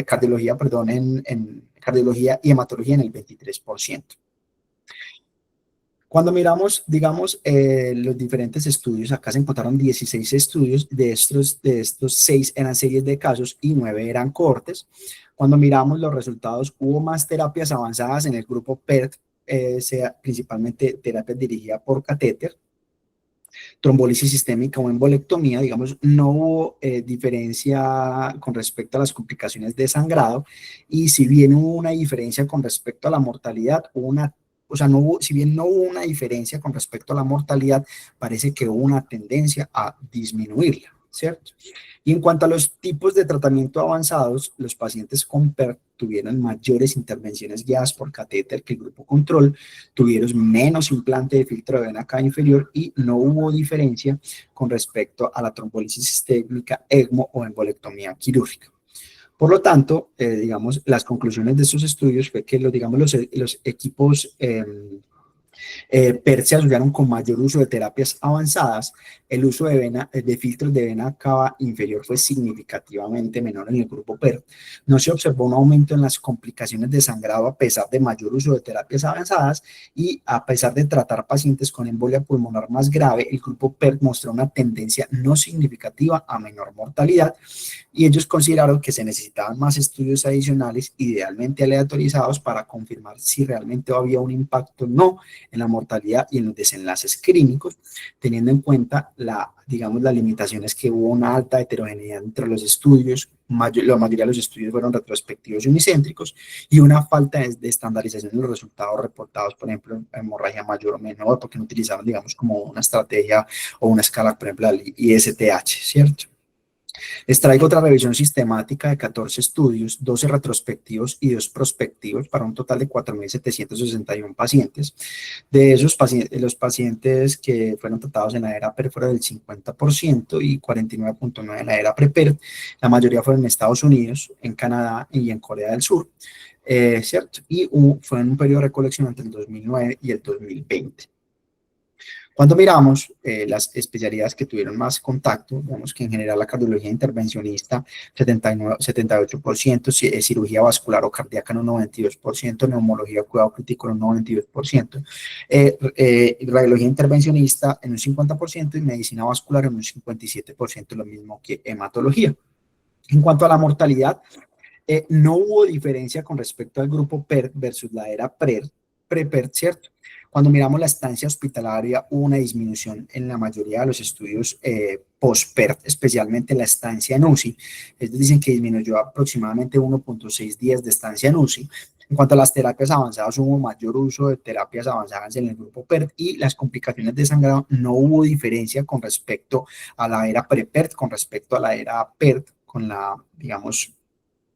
cardiología, perdón, en cardiología y hematología en el 23%. Cuando miramos, digamos, los diferentes estudios, acá se encontraron 16 estudios, de estos 6 eran series de casos y 9 eran cohortes. Cuando miramos los resultados, hubo más terapias avanzadas en el grupo PERT, principalmente terapias dirigidas por catéter, trombolisis sistémica o embolectomía, digamos, no hubo diferencia con respecto a las complicaciones de sangrado, y si bien hubo una diferencia con respecto a la mortalidad, o sea, no hubo, si bien no hubo una diferencia con respecto a la mortalidad, parece que hubo una tendencia a disminuirla, ¿cierto? Y en cuanto a los tipos de tratamiento avanzados, los pacientes con PERT tuvieron mayores intervenciones guiadas por catéter que el grupo control, tuvieron menos implante de filtro de vena cava inferior y no hubo diferencia con respecto a la trombolisis sistémica, ECMO o embolectomía quirúrgica. Por lo tanto, digamos, las conclusiones de estos estudios fue que los equipos PERT se asociaron con mayor uso de terapias avanzadas. El uso de filtros de vena cava inferior fue significativamente menor en el grupo PERT. No se observó un aumento en las complicaciones de sangrado a pesar de mayor uso de terapias avanzadas, y a pesar de tratar pacientes con embolia pulmonar más grave, el grupo PERT mostró una tendencia no significativa a menor mortalidad, y ellos consideraron que se necesitaban más estudios adicionales, idealmente aleatorizados, para confirmar si realmente había un impacto o no en la mortalidad y en los desenlaces clínicos, teniendo en cuenta digamos, las limitaciones que hubo una alta heterogeneidad entre los estudios, la mayoría de los estudios fueron retrospectivos y unicéntricos, y una falta de estandarización de los resultados reportados, por ejemplo, hemorragia mayor o menor, porque no utilizaron, digamos, como una estrategia o una escala, por ejemplo, la ISTH, ¿cierto? Les traigo otra revisión sistemática de 14 estudios, 12 retrospectivos y 2 prospectivos, para un total de 4.761 pacientes. De esos pacientes, los pacientes que fueron tratados en la era PER fueron del 50% y 49.9% en la era PREPER. La mayoría fueron en Estados Unidos, en Canadá y en Corea del Sur, ¿cierto? Y fue en un periodo de recolección entre el 2009 y el 2020. Cuando miramos las especialidades que tuvieron más contacto, vemos que en general la cardiología intervencionista, 78%, cirugía vascular o cardíaca en un 92%, neumología cuidado crítico en un 92%, radiología intervencionista en un 50% y medicina vascular en un 57%, lo mismo que hematología. En cuanto a la mortalidad, no hubo diferencia con respecto al grupo PERT versus la era PREPERT, ¿cierto? Cuando miramos la estancia hospitalaria, hubo una disminución en la mayoría de los estudios post-PERT, especialmente la estancia en UCI. Ellos dicen que disminuyó aproximadamente 1.6 días de estancia en UCI. En cuanto a las terapias avanzadas, hubo mayor uso de terapias avanzadas en el grupo PERT, y las complicaciones de sangrado no hubo diferencia con respecto a la era PREPERT, con respecto a la era PERT, con digamos,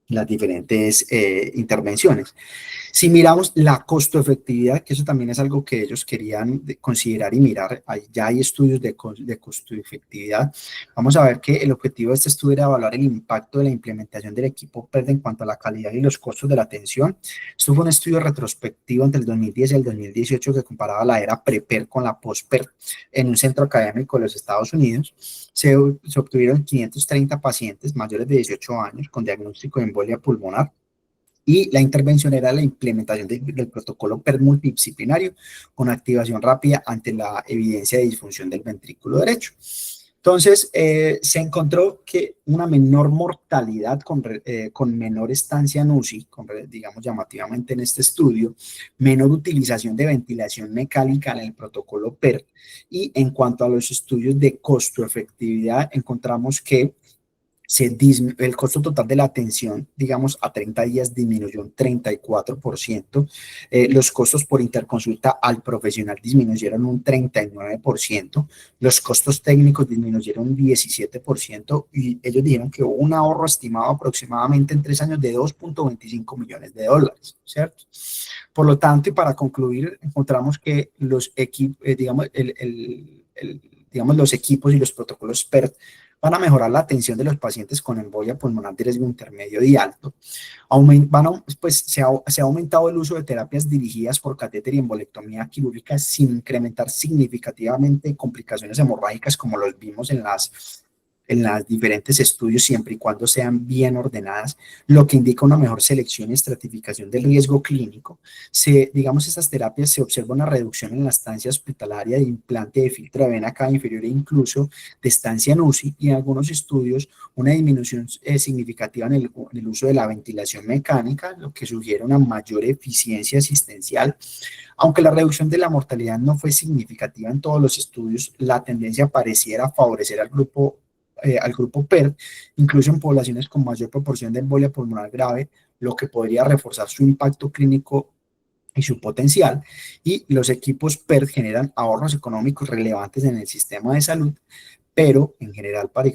las diferentes intervenciones. Si miramos la costo-efectividad, que eso también es algo que ellos querían considerar y mirar, ya hay estudios de costo-efectividad. Vamos a ver que el objetivo de este estudio era evaluar el impacto de la implementación del equipo PERT en cuanto a la calidad y los costos de la atención. Esto fue un estudio retrospectivo entre el 2010 y el 2018 que comparaba la era pre-PERT con la post-PERT en un centro académico de los Estados Unidos. Se obtuvieron 530 pacientes mayores de 18 años con diagnóstico de embolia pulmonar, y la intervención era la implementación del protocolo PERT multidisciplinario con activación rápida ante la evidencia de disfunción del ventrículo derecho. Entonces, se encontró que una menor mortalidad con menor estancia en UCI, digamos llamativamente en este estudio, menor utilización de ventilación mecánica en el protocolo PERT, y en cuanto a los estudios de costo-efectividad, encontramos que el costo total de la atención, digamos, a 30 días disminuyó un 34%, los costos por interconsulta al profesional disminuyeron un 39%, los costos técnicos disminuyeron un 17%, y ellos dijeron que hubo un ahorro estimado aproximadamente en 3 años de 2.25 millones de dólares, ¿cierto? Por lo tanto, y para concluir, encontramos que los equipos, digamos, los equipos y los protocolos PERT van a mejorar la atención de los pacientes con embolia pulmonar de riesgo intermedio y alto. Pues se ha aumentado el uso de terapias dirigidas por catéter y embolectomía quirúrgica sin incrementar significativamente complicaciones hemorrágicas como los vimos en las diferentes estudios, siempre y cuando sean bien ordenadas, lo que indica una mejor selección y estratificación del riesgo clínico. Digamos, estas terapias se observa una reducción en la estancia hospitalaria de implante de filtro de vena cava inferior e incluso de estancia en UCI, y en algunos estudios una disminución significativa en el uso de la ventilación mecánica, lo que sugiere una mayor eficiencia asistencial. Aunque la reducción de la mortalidad no fue significativa en todos los estudios, la tendencia pareciera favorecer al grupo PERT, incluso en poblaciones con mayor proporción de embolia pulmonar grave, lo que podría reforzar su impacto clínico y su potencial. Y los equipos PERT generan ahorros económicos relevantes en el sistema de salud, pero en general, para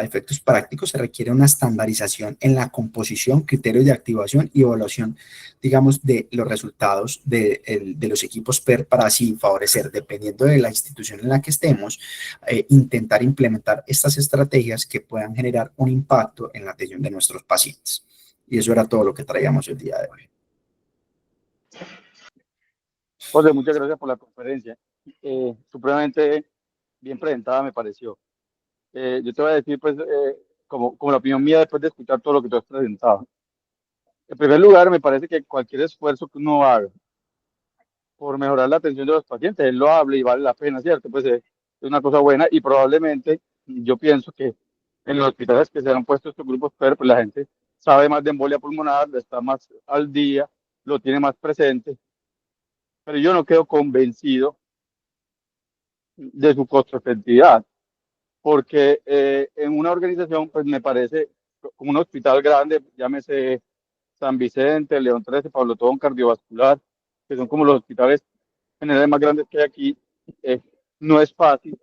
efectos prácticos, se requiere una estandarización en la composición, criterios de activación y evaluación, digamos, de los resultados de los equipos PER para así favorecer, dependiendo de la institución en la que estemos, intentar implementar estas estrategias que puedan generar un impacto en la atención de nuestros pacientes. Y eso era todo lo que traíamos el día de hoy. José, muchas gracias por la conferencia. Supremamente bien presentada me pareció. Yo te voy a decir, pues, como la opinión mía después de escuchar todo lo que tú has presentado. En primer lugar, me parece que cualquier esfuerzo que uno haga por mejorar la atención de los pacientes es loable y vale la pena, ¿cierto? Pues es una cosa buena y probablemente yo pienso que en los hospitales que se han puesto estos grupos PER, pues la gente sabe más de embolia pulmonar, está más al día, lo tiene más presente, pero yo no quedo convencido de su costo-efectividad, porque en una organización, pues me parece como un hospital grande, llámese San Vicente, León 13, Pablo Tobón Cardiovascular, que son como los hospitales generales más grandes que hay aquí, eh, no es fácil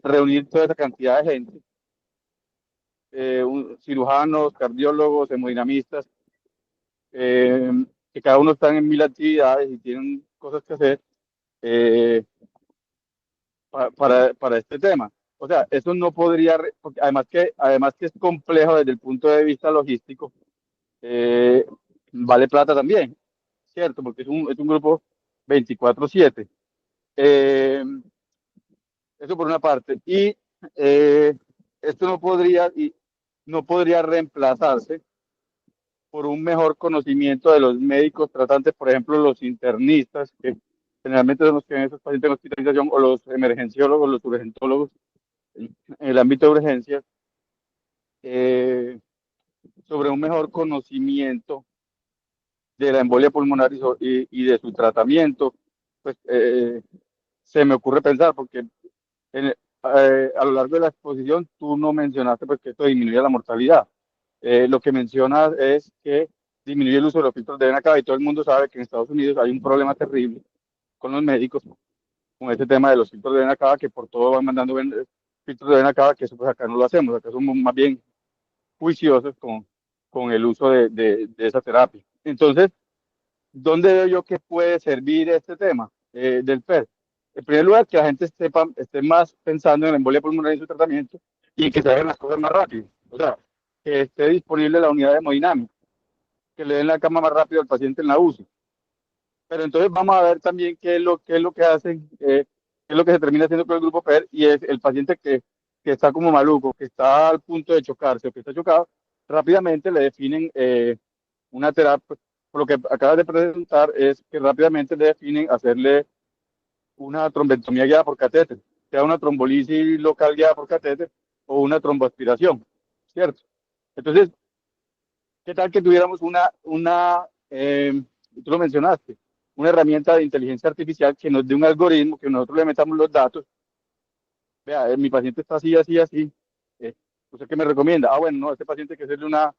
reunir toda esa cantidad de gente, cirujanos, cardiólogos, hemodinamistas, eh, que cada uno están en mil actividades y tienen cosas que hacer eh, para este tema. O sea, eso no podría, porque además que es complejo desde el punto de vista logístico, eh, vale plata también, ¿cierto? Porque es un grupo 24/7. Eh, Eso por una parte. Y eh, esto no podría reemplazarse por un mejor conocimiento de los médicos tratantes, por ejemplo, los internistas, que generalmente son los que ven esos pacientes en hospitalización, o los emergenciólogos, los urgentólogos, en el ámbito de urgencias, eh, sobre un mejor conocimiento de la embolia pulmonar y de su tratamiento. Pues se me ocurre pensar, porque en- a lo largo de la exposición tú no mencionaste pues, que esto disminuye la mortalidad. Lo que mencionas es que disminuye el uso de los filtros de vena cava, y todo el mundo sabe que en Estados Unidos hay un problema terrible con los médicos con este tema de los filtros de vena cava, que por todo van mandando filtros de vena cava, que eso pues acá no lo hacemos, acá somos más bien juiciosos con el uso de esa terapia. Entonces, ¿dónde veo yo que puede servir este tema del PER? En primer lugar, que la gente esté más pensando en la embolia pulmonar y su tratamiento, y que se hagan las cosas más rápido. O sea, que esté disponible la unidad de hemodinámica, que le den la cama más rápido al paciente en la UCI. Pero entonces vamos a ver también qué es lo que hacen, qué es lo que se termina haciendo con el grupo PER, y es el paciente que está como maluco, que está al punto de chocarse o que está chocado, rápidamente le definen una terapia. Por lo que acabas de presentar es que rápidamente le definen hacerle una trombectomía guiada por catéter, sea una trombolisis local guiada por catéter o una tromboaspiración, ¿cierto? Entonces, ¿qué tal que tuviéramos tú lo mencionaste, una herramienta de inteligencia artificial que nos dé un algoritmo, que nosotros le metamos los datos? Vea, mi paciente está así, así, así. ¿Usted qué me recomienda? Ah, bueno, no, este paciente hay que hacerle hay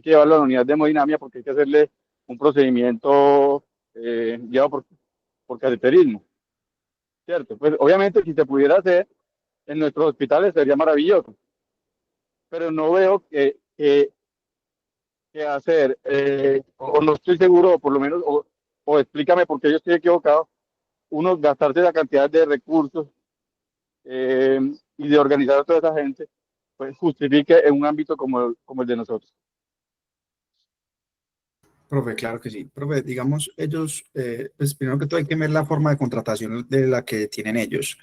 que llevarlo a la unidad de hemodinamia porque hay que hacerle un procedimiento guiado por cateterismo, ¿cierto? Pues obviamente si se pudiera hacer en nuestros hospitales sería maravilloso, pero no veo que hacer, o no estoy seguro, o por lo menos, o explícame por qué yo estoy equivocado, uno gastarse la cantidad de recursos y de organizar a toda esa gente, pues justifique en un ámbito como el de nosotros. Profe, claro que sí. Profe, digamos, ellos, pues primero que todo hay que ver la forma de contratación de la que tienen ellos.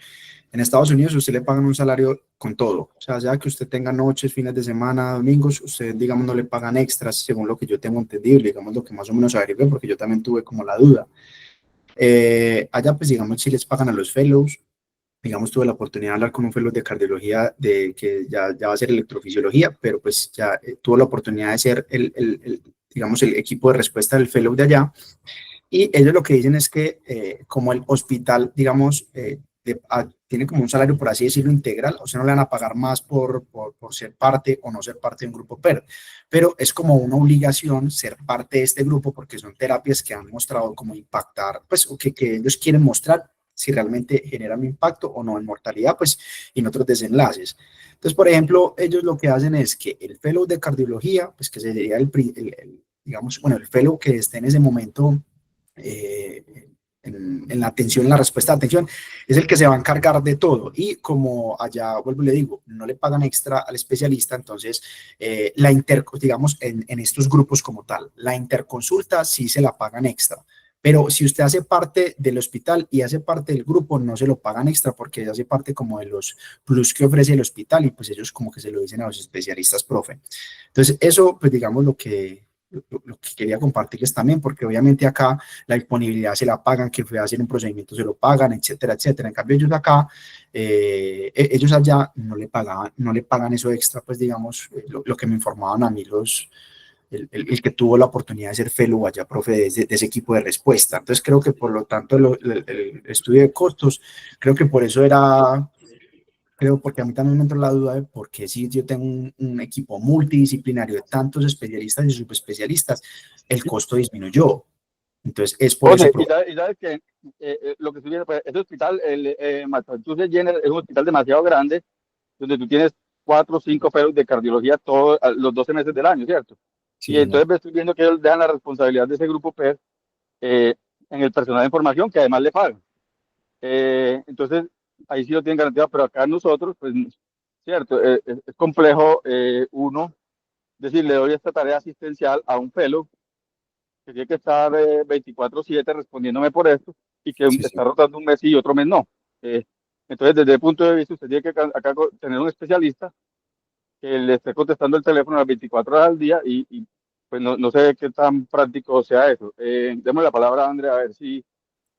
En Estados Unidos usted le pagan un salario con todo, o sea, ya que usted tenga noches, fines de semana, domingos, usted, digamos, no le pagan extras, según lo que yo tengo entendido, digamos, lo que más o menos averigué, porque yo también tuve como la duda. Allá, pues, digamos, si les pagan a los fellows, digamos, tuve la oportunidad de hablar con un fellow de cardiología, de que ya va a ser electrofisiología, pero pues ya tuvo la oportunidad de ser digamos, el equipo de respuesta del fellow de allá. Y ellos lo que dicen es que como el hospital, digamos, tiene como un salario, por así decirlo, integral, o sea, no le van a pagar más por ser parte o no ser parte de un grupo PER, pero es como una obligación ser parte de este grupo porque son terapias que han mostrado como impactar, pues, o que ellos quieren mostrar si realmente generan un impacto o no en mortalidad, pues, y en otros desenlaces. Entonces, por ejemplo, ellos lo que hacen es que el fellow de cardiología, pues que sería digamos, bueno, el fellow que esté en ese momento en la atención, en la respuesta de atención, es el que se va a encargar de todo. Y como allá, vuelvo y le digo, no le pagan extra al especialista, entonces digamos, en estos grupos como tal, la interconsulta sí se la pagan extra. Pero si usted hace parte del hospital y hace parte del grupo, no se lo pagan extra porque hace parte como de los plus que ofrece el hospital y pues ellos como que se lo dicen a los especialistas, profe. Entonces, eso, pues digamos lo que quería compartirles también, porque obviamente acá la disponibilidad se la pagan, que fue a hacer un procedimiento se lo pagan, etcétera, etcétera. En cambio, ellos acá, ellos allá no le pagan eso extra, pues digamos, lo que me informaban a mí el que tuvo la oportunidad de ser fellow allá, profe, de ese equipo de respuesta. Entonces creo que por lo tanto el estudio de costos, creo que por eso era, creo, porque a mí también me entró la duda de por qué si yo tengo un equipo multidisciplinario de tantos especialistas y subespecialistas, el costo disminuyó. Entonces es por eso, José, y profe. sabes que lo que estoy viendo, pues, ese hospital, el Massachusetts General, es un hospital demasiado grande, donde tú tienes 4 o 5 fellows de cardiología todos los 12 meses del año, ¿cierto? Sí, Y señor. entonces me estoy viendo que ellos dejan la responsabilidad de ese grupo PER en el personal de información, que además le pagan. Entonces, ahí sí lo tienen garantizado, pero acá nosotros, pues, cierto, es complejo uno decir, le doy esta tarea asistencial a un fellow que tiene que estar 24/7 respondiéndome por esto y que Sí, sí. está rotando un mes y otro mes no. Eh, entonces, desde el punto de vista, usted tiene que acá tener un especialista que le esté contestando el teléfono a las 24 horas al día y pues no sé qué tan práctico sea eso. Demos la palabra a Andrea a ver si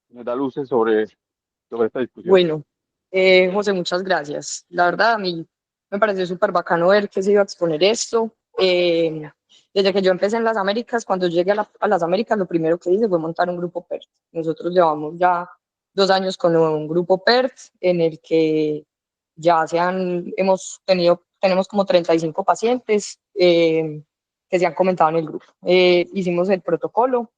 nos da luces sobre esta discusión. Bueno, José, muchas gracias. La verdad, a mí me pareció súper bacano ver que se iba a exponer esto. Desde que yo empecé en las Américas, cuando llegué a las Américas, lo primero que hice fue montar un grupo PERT. Nosotros llevamos ya 2 años con un grupo PERT en el que ya tenemos como 35 pacientes que se han comentado en el grupo. Hicimos el protocolo.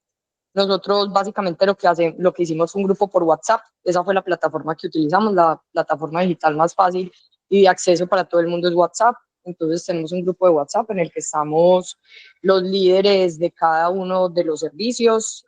Nosotros básicamente lo que hicimos fue un grupo por WhatsApp. Esa fue la plataforma que utilizamos, la plataforma digital más fácil y de acceso para todo el mundo es WhatsApp. Entonces tenemos un grupo de WhatsApp en el que estamos los líderes de cada uno de los servicios.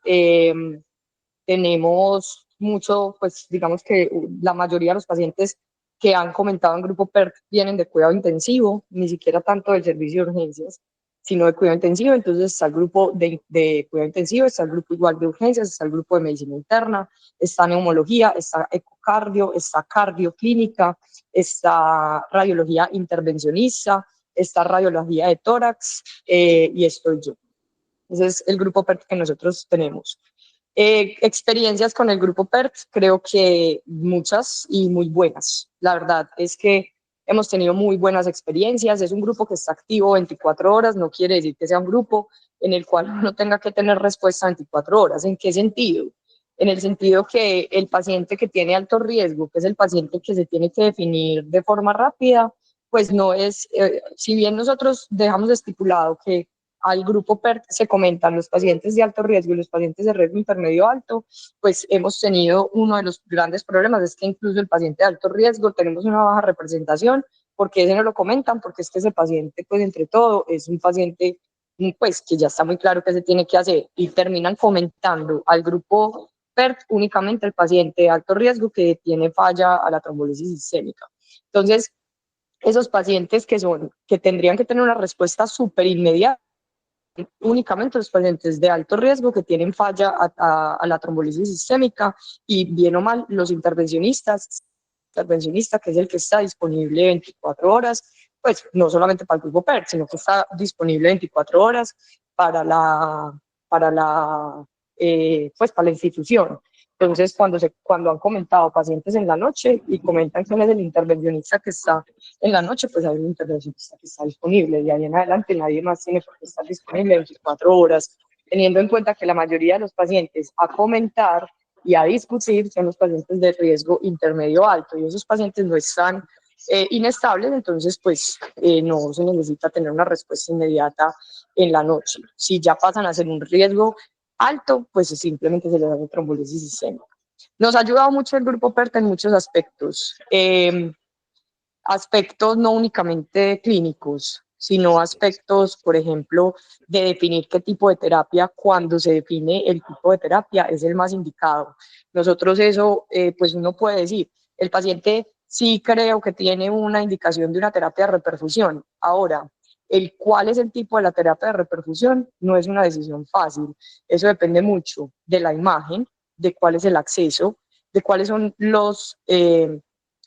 Tenemos mucho, pues digamos que la mayoría de los pacientes que han comentado en grupo PERT vienen de cuidado intensivo, ni siquiera tanto del servicio de urgencias, sino de cuidado intensivo. Entonces está el grupo de cuidado intensivo, está el grupo igual de urgencias, está el grupo de medicina interna, está neumología, está ecocardio, está cardioclínica, está radiología intervencionista, está radiología de tórax y estoy yo. Ese es el grupo PERT que nosotros tenemos. Experiencias con el grupo PERT, creo que muchas y muy buenas. La verdad es que hemos tenido muy buenas experiencias. Es un grupo que está activo 24 horas, no quiere decir que sea un grupo en el cual uno tenga que tener respuesta 24 horas. ¿En qué sentido? En el sentido que el paciente que tiene alto riesgo, que es el paciente que se tiene que definir de forma rápida, pues no es, si bien nosotros dejamos estipulado que al grupo PERT se comentan los pacientes de alto riesgo y los pacientes de riesgo intermedio alto, pues hemos tenido uno de los grandes problemas, es que incluso el paciente de alto riesgo tenemos una baja representación, porque ese no lo comentan, porque es que ese paciente, pues entre todo, es un paciente pues que ya está muy claro que se tiene que hacer y terminan comentando al grupo PERT únicamente el paciente de alto riesgo que tiene falla a la trombolisis sistémica. Entonces, esos pacientes que tendrían que tener una respuesta súper inmediata, únicamente los pacientes de alto riesgo que tienen falla a la trombolisis sistémica y bien o mal los intervencionista que es el que está disponible 24 horas, pues no solamente para el grupo PERT, sino que está disponible 24 horas para pues para la institución. Entonces, cuando han comentado pacientes en la noche y comentan quién es el intervencionista que está en la noche, pues hay un intervencionista que está disponible. De ahí en adelante nadie más tiene por qué estar disponible 24 horas, teniendo en cuenta que la mayoría de los pacientes a comentar y a discutir son los pacientes de riesgo intermedio alto, y esos pacientes no están inestables, entonces pues no se necesita tener una respuesta inmediata en la noche. Si ya pasan a ser un riesgo alto, pues simplemente se les hace trombolisis sistémica. Nos ha ayudado mucho el grupo PERT en muchos aspectos, aspectos no únicamente clínicos, sino aspectos, por ejemplo, de definir qué tipo de terapia, cuando se define el tipo de terapia, es el más indicado. Nosotros eso, pues uno puede decir, el paciente sí creo que tiene una indicación de una terapia de reperfusión. Ahora, el cuál es el tipo de la terapia de reperfusión no es una decisión fácil. Eso depende mucho de la imagen, de cuál es el acceso, de cuáles son los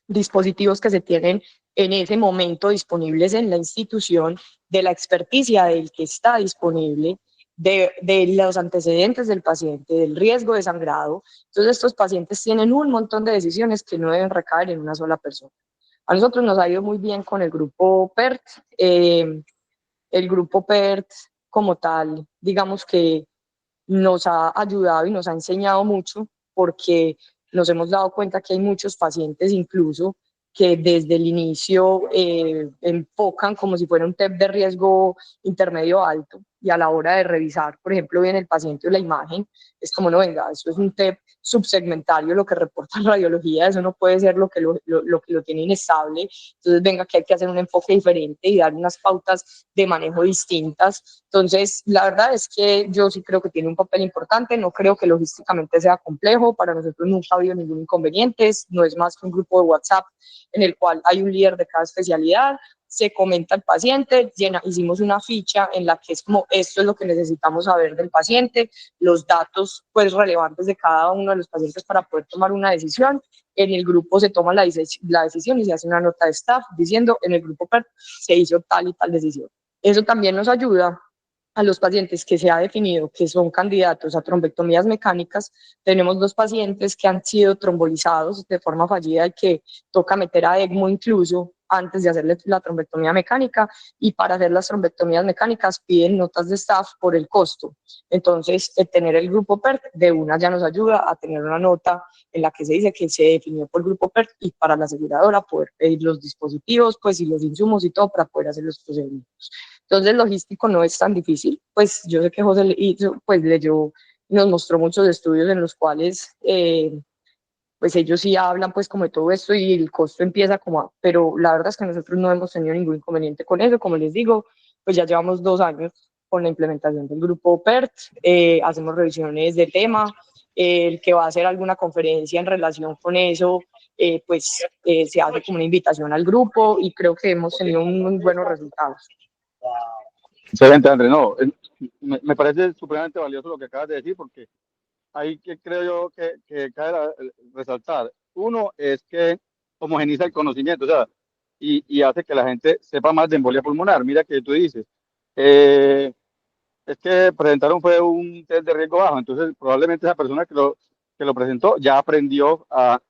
dispositivos que se tienen en ese momento disponibles en la institución, de la experticia del que está disponible, de los antecedentes del paciente, del riesgo de sangrado. Entonces, estos pacientes tienen un montón de decisiones que no deben recaer en una sola persona. A nosotros nos ha ido muy bien con el grupo PERT. El grupo PERT como tal, digamos que nos ha ayudado y nos ha enseñado mucho, porque nos hemos dado cuenta que hay muchos pacientes incluso que desde el inicio enfocan como si fuera un TEP de riesgo intermedio alto, y a la hora de revisar, por ejemplo, bien el paciente o la imagen, es como, no, venga, eso es un TEP subsegmentario, lo que reporta en radiología, eso no puede ser lo que lo tiene inestable, entonces venga que hay que hacer un enfoque diferente y dar unas pautas de manejo distintas. Entonces, la verdad es que yo sí creo que tiene un papel importante, no creo que logísticamente sea complejo, para nosotros nunca ha habido ningún inconveniente, no es más que un grupo de WhatsApp en el cual hay un líder de cada especialidad, se comenta al paciente, hicimos una ficha en la que es como, esto es lo que necesitamos saber del paciente, los datos pues relevantes de cada uno de los pacientes para poder tomar una decisión. En el grupo se toma la decisión y se hace una nota de staff diciendo, en el grupo PERT se hizo tal y tal decisión. Eso también nos ayuda a los pacientes que se ha definido que son candidatos a trombectomías mecánicas. Tenemos 2 pacientes que han sido trombolizados de forma fallida y que toca meter a ECMO incluso antes de hacerle la trombectomía mecánica, y para hacer las trombectomías mecánicas piden notas de staff por el costo. Entonces, el tener el grupo PERT de una ya nos ayuda a tener una nota en la que se dice que se definió por grupo PERT, y para la aseguradora poder pedir los dispositivos pues y los insumos y todo para poder hacer los procedimientos. Entonces, logístico no es tan difícil, pues yo sé que José pues leyó y nos mostró muchos estudios en los cuales pues ellos sí hablan pues como de todo esto, y el costo empieza pero la verdad es que nosotros no hemos tenido ningún inconveniente con eso. Como les digo, pues ya llevamos 2 años con la implementación del grupo PERT, hacemos revisiones de tema, el que va a hacer alguna conferencia en relación con eso, se hace como una invitación al grupo, y creo que hemos tenido muy buenos resultados. Excelente, André. No, me parece supremamente valioso lo que acabas de decir, porque ahí que creo yo que cabe resaltar. Uno es que homogeniza el conocimiento, o sea, y hace que la gente sepa más de embolia pulmonar. Mira que tú dices, es que presentaron fue un test de riesgo bajo, entonces probablemente esa persona que lo presentó ya aprendió a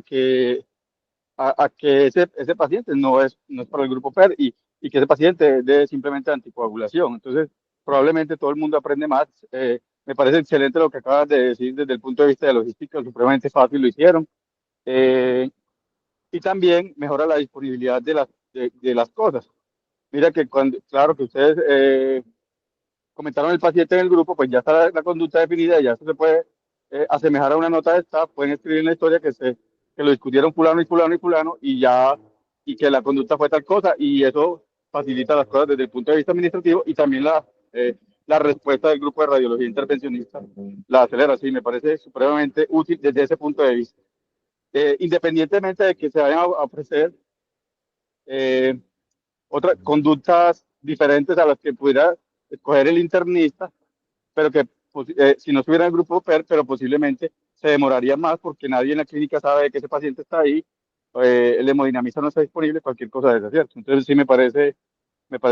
que a que ese paciente no es para el grupo PER, y que ese paciente debe simplemente anticoagulación. Entonces, probablemente todo el mundo aprende más. Me parece excelente lo que acabas de decir desde el punto de vista de logística, supremamente fácil lo hicieron. Eh, y también mejora la disponibilidad de las cosas. Mira que claro que ustedes comentaron el paciente en el grupo, pues ya está la conducta definida, ya se puede asemejar a una nota de staff, pueden escribir en la historia que lo discutieron fulano y fulano y fulano, y que la conducta fue tal cosa, y eso facilita las cosas desde el punto de vista administrativo, y también la respuesta del grupo de radiología intervencionista la acelera. Sí, me parece supremamente útil desde ese punto de vista. Independientemente de que se vayan a ofrecer eh, otras conductas diferentes a las que pudiera escoger el internista, pero que si no estuviera en el grupo PER, pero posiblemente se demoraría más porque nadie en la clínica sabe que ese paciente está ahí, el hemodinamista no está disponible, cualquier cosa de esa, ¿cierto? Entonces sí me parece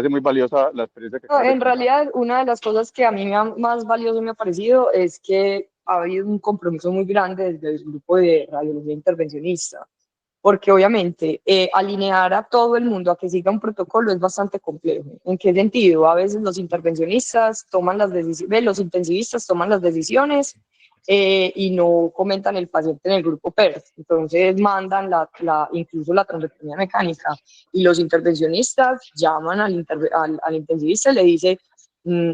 muy valiosa la experiencia que No, acabas de en contar. realidad, una de las cosas que a mí más valioso me ha parecido es que ha habido un compromiso muy grande desde el grupo de radiología intervencionista, porque obviamente alinear a todo el mundo a que siga un protocolo es bastante complejo. ¿En qué sentido? A veces los intervencionistas toman las decisiones, los intensivistas toman las decisiones y no comentan el paciente en el grupo PERT. Entonces mandan incluso la trombectomía mecánica y los intervencionistas llaman al intensivista y le dicen, mm,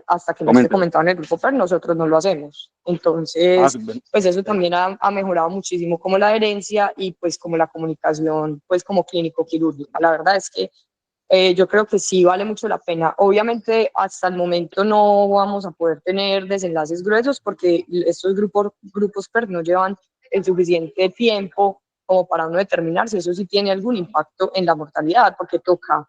hasta que no esté Coméntelo. comentado en el grupo PERT, nosotros no lo hacemos. Ah, Entonces, pues eso también ha mejorado muchísimo como la herencia y pues como la comunicación, pues como clínico-quirúrgica. La verdad es que yo creo que sí vale mucho la pena. Obviamente, hasta el momento no vamos a poder tener desenlaces gruesos porque estos grupos PER no llevan el suficiente tiempo como para uno determinar si eso sí tiene algún impacto en la mortalidad, porque toca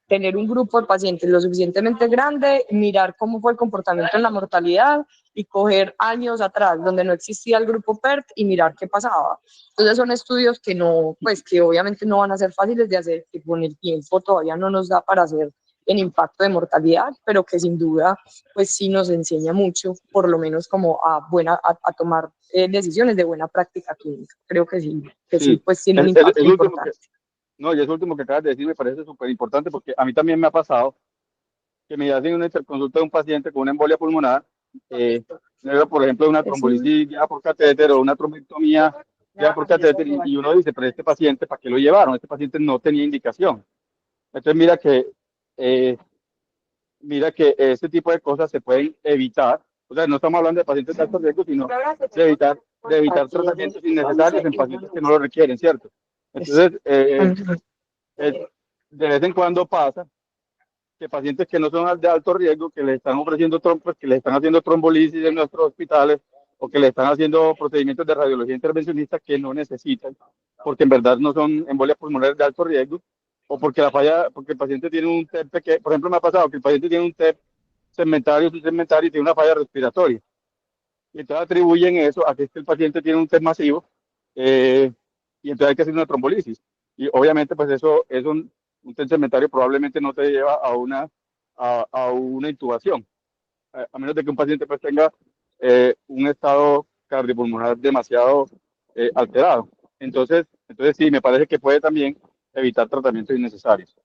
tener un grupo de pacientes lo suficientemente grande, mirar cómo fue el comportamiento en la mortalidad y coger años atrás donde no existía el grupo PERT y mirar qué pasaba. Entonces son estudios que no, pues que obviamente no van a ser fáciles de hacer, que con el tiempo todavía no nos da para hacer el impacto de mortalidad, pero que sin duda pues sí nos enseña mucho, por lo menos como a tomar decisiones de buena práctica clínica. Creo que sí, sí, pues tiene un impacto el último que, importante. no, y eso último que acabas de decir me parece súper importante porque a mí también me ha pasado que me hacen una interconsulta de un paciente con una embolia pulmonar, por ejemplo, una Es un, trombolisis ya por catéter o una trombectomía ya por catéter, y uno dice, pero este paciente, ¿para qué lo llevaron? Este paciente no tenía indicación. Entonces, eh, mira que este tipo de cosas se pueden evitar. O sea, no estamos hablando de pacientes de alto riesgo, sino de evitar tratamientos innecesarios en pacientes que no lo requieren, ¿cierto? Entonces, eh, de vez en cuando pasa que pacientes que no son de alto riesgo, que le están ofreciendo trombos, que le están haciendo trombolisis en nuestros hospitales o que le están haciendo procedimientos de radiología intervencionista que no necesitan, porque en verdad no son embolias pulmonares de alto riesgo, o porque porque el paciente tiene un TEP pequeño. Por ejemplo, me ha pasado que el paciente tiene un TEP segmentario, subsegmentario y tiene una falla respiratoria. Y entonces atribuyen eso a que el paciente tiene un TEP masivo y entonces hay que hacer una trombolisis. Y obviamente, pues eso un TEP segmentario probablemente no te lleva a una intubación, a menos de que un paciente pues tenga un estado cardiopulmonar demasiado alterado. Entonces sí, me parece que puede también evitar tratamientos innecesarios.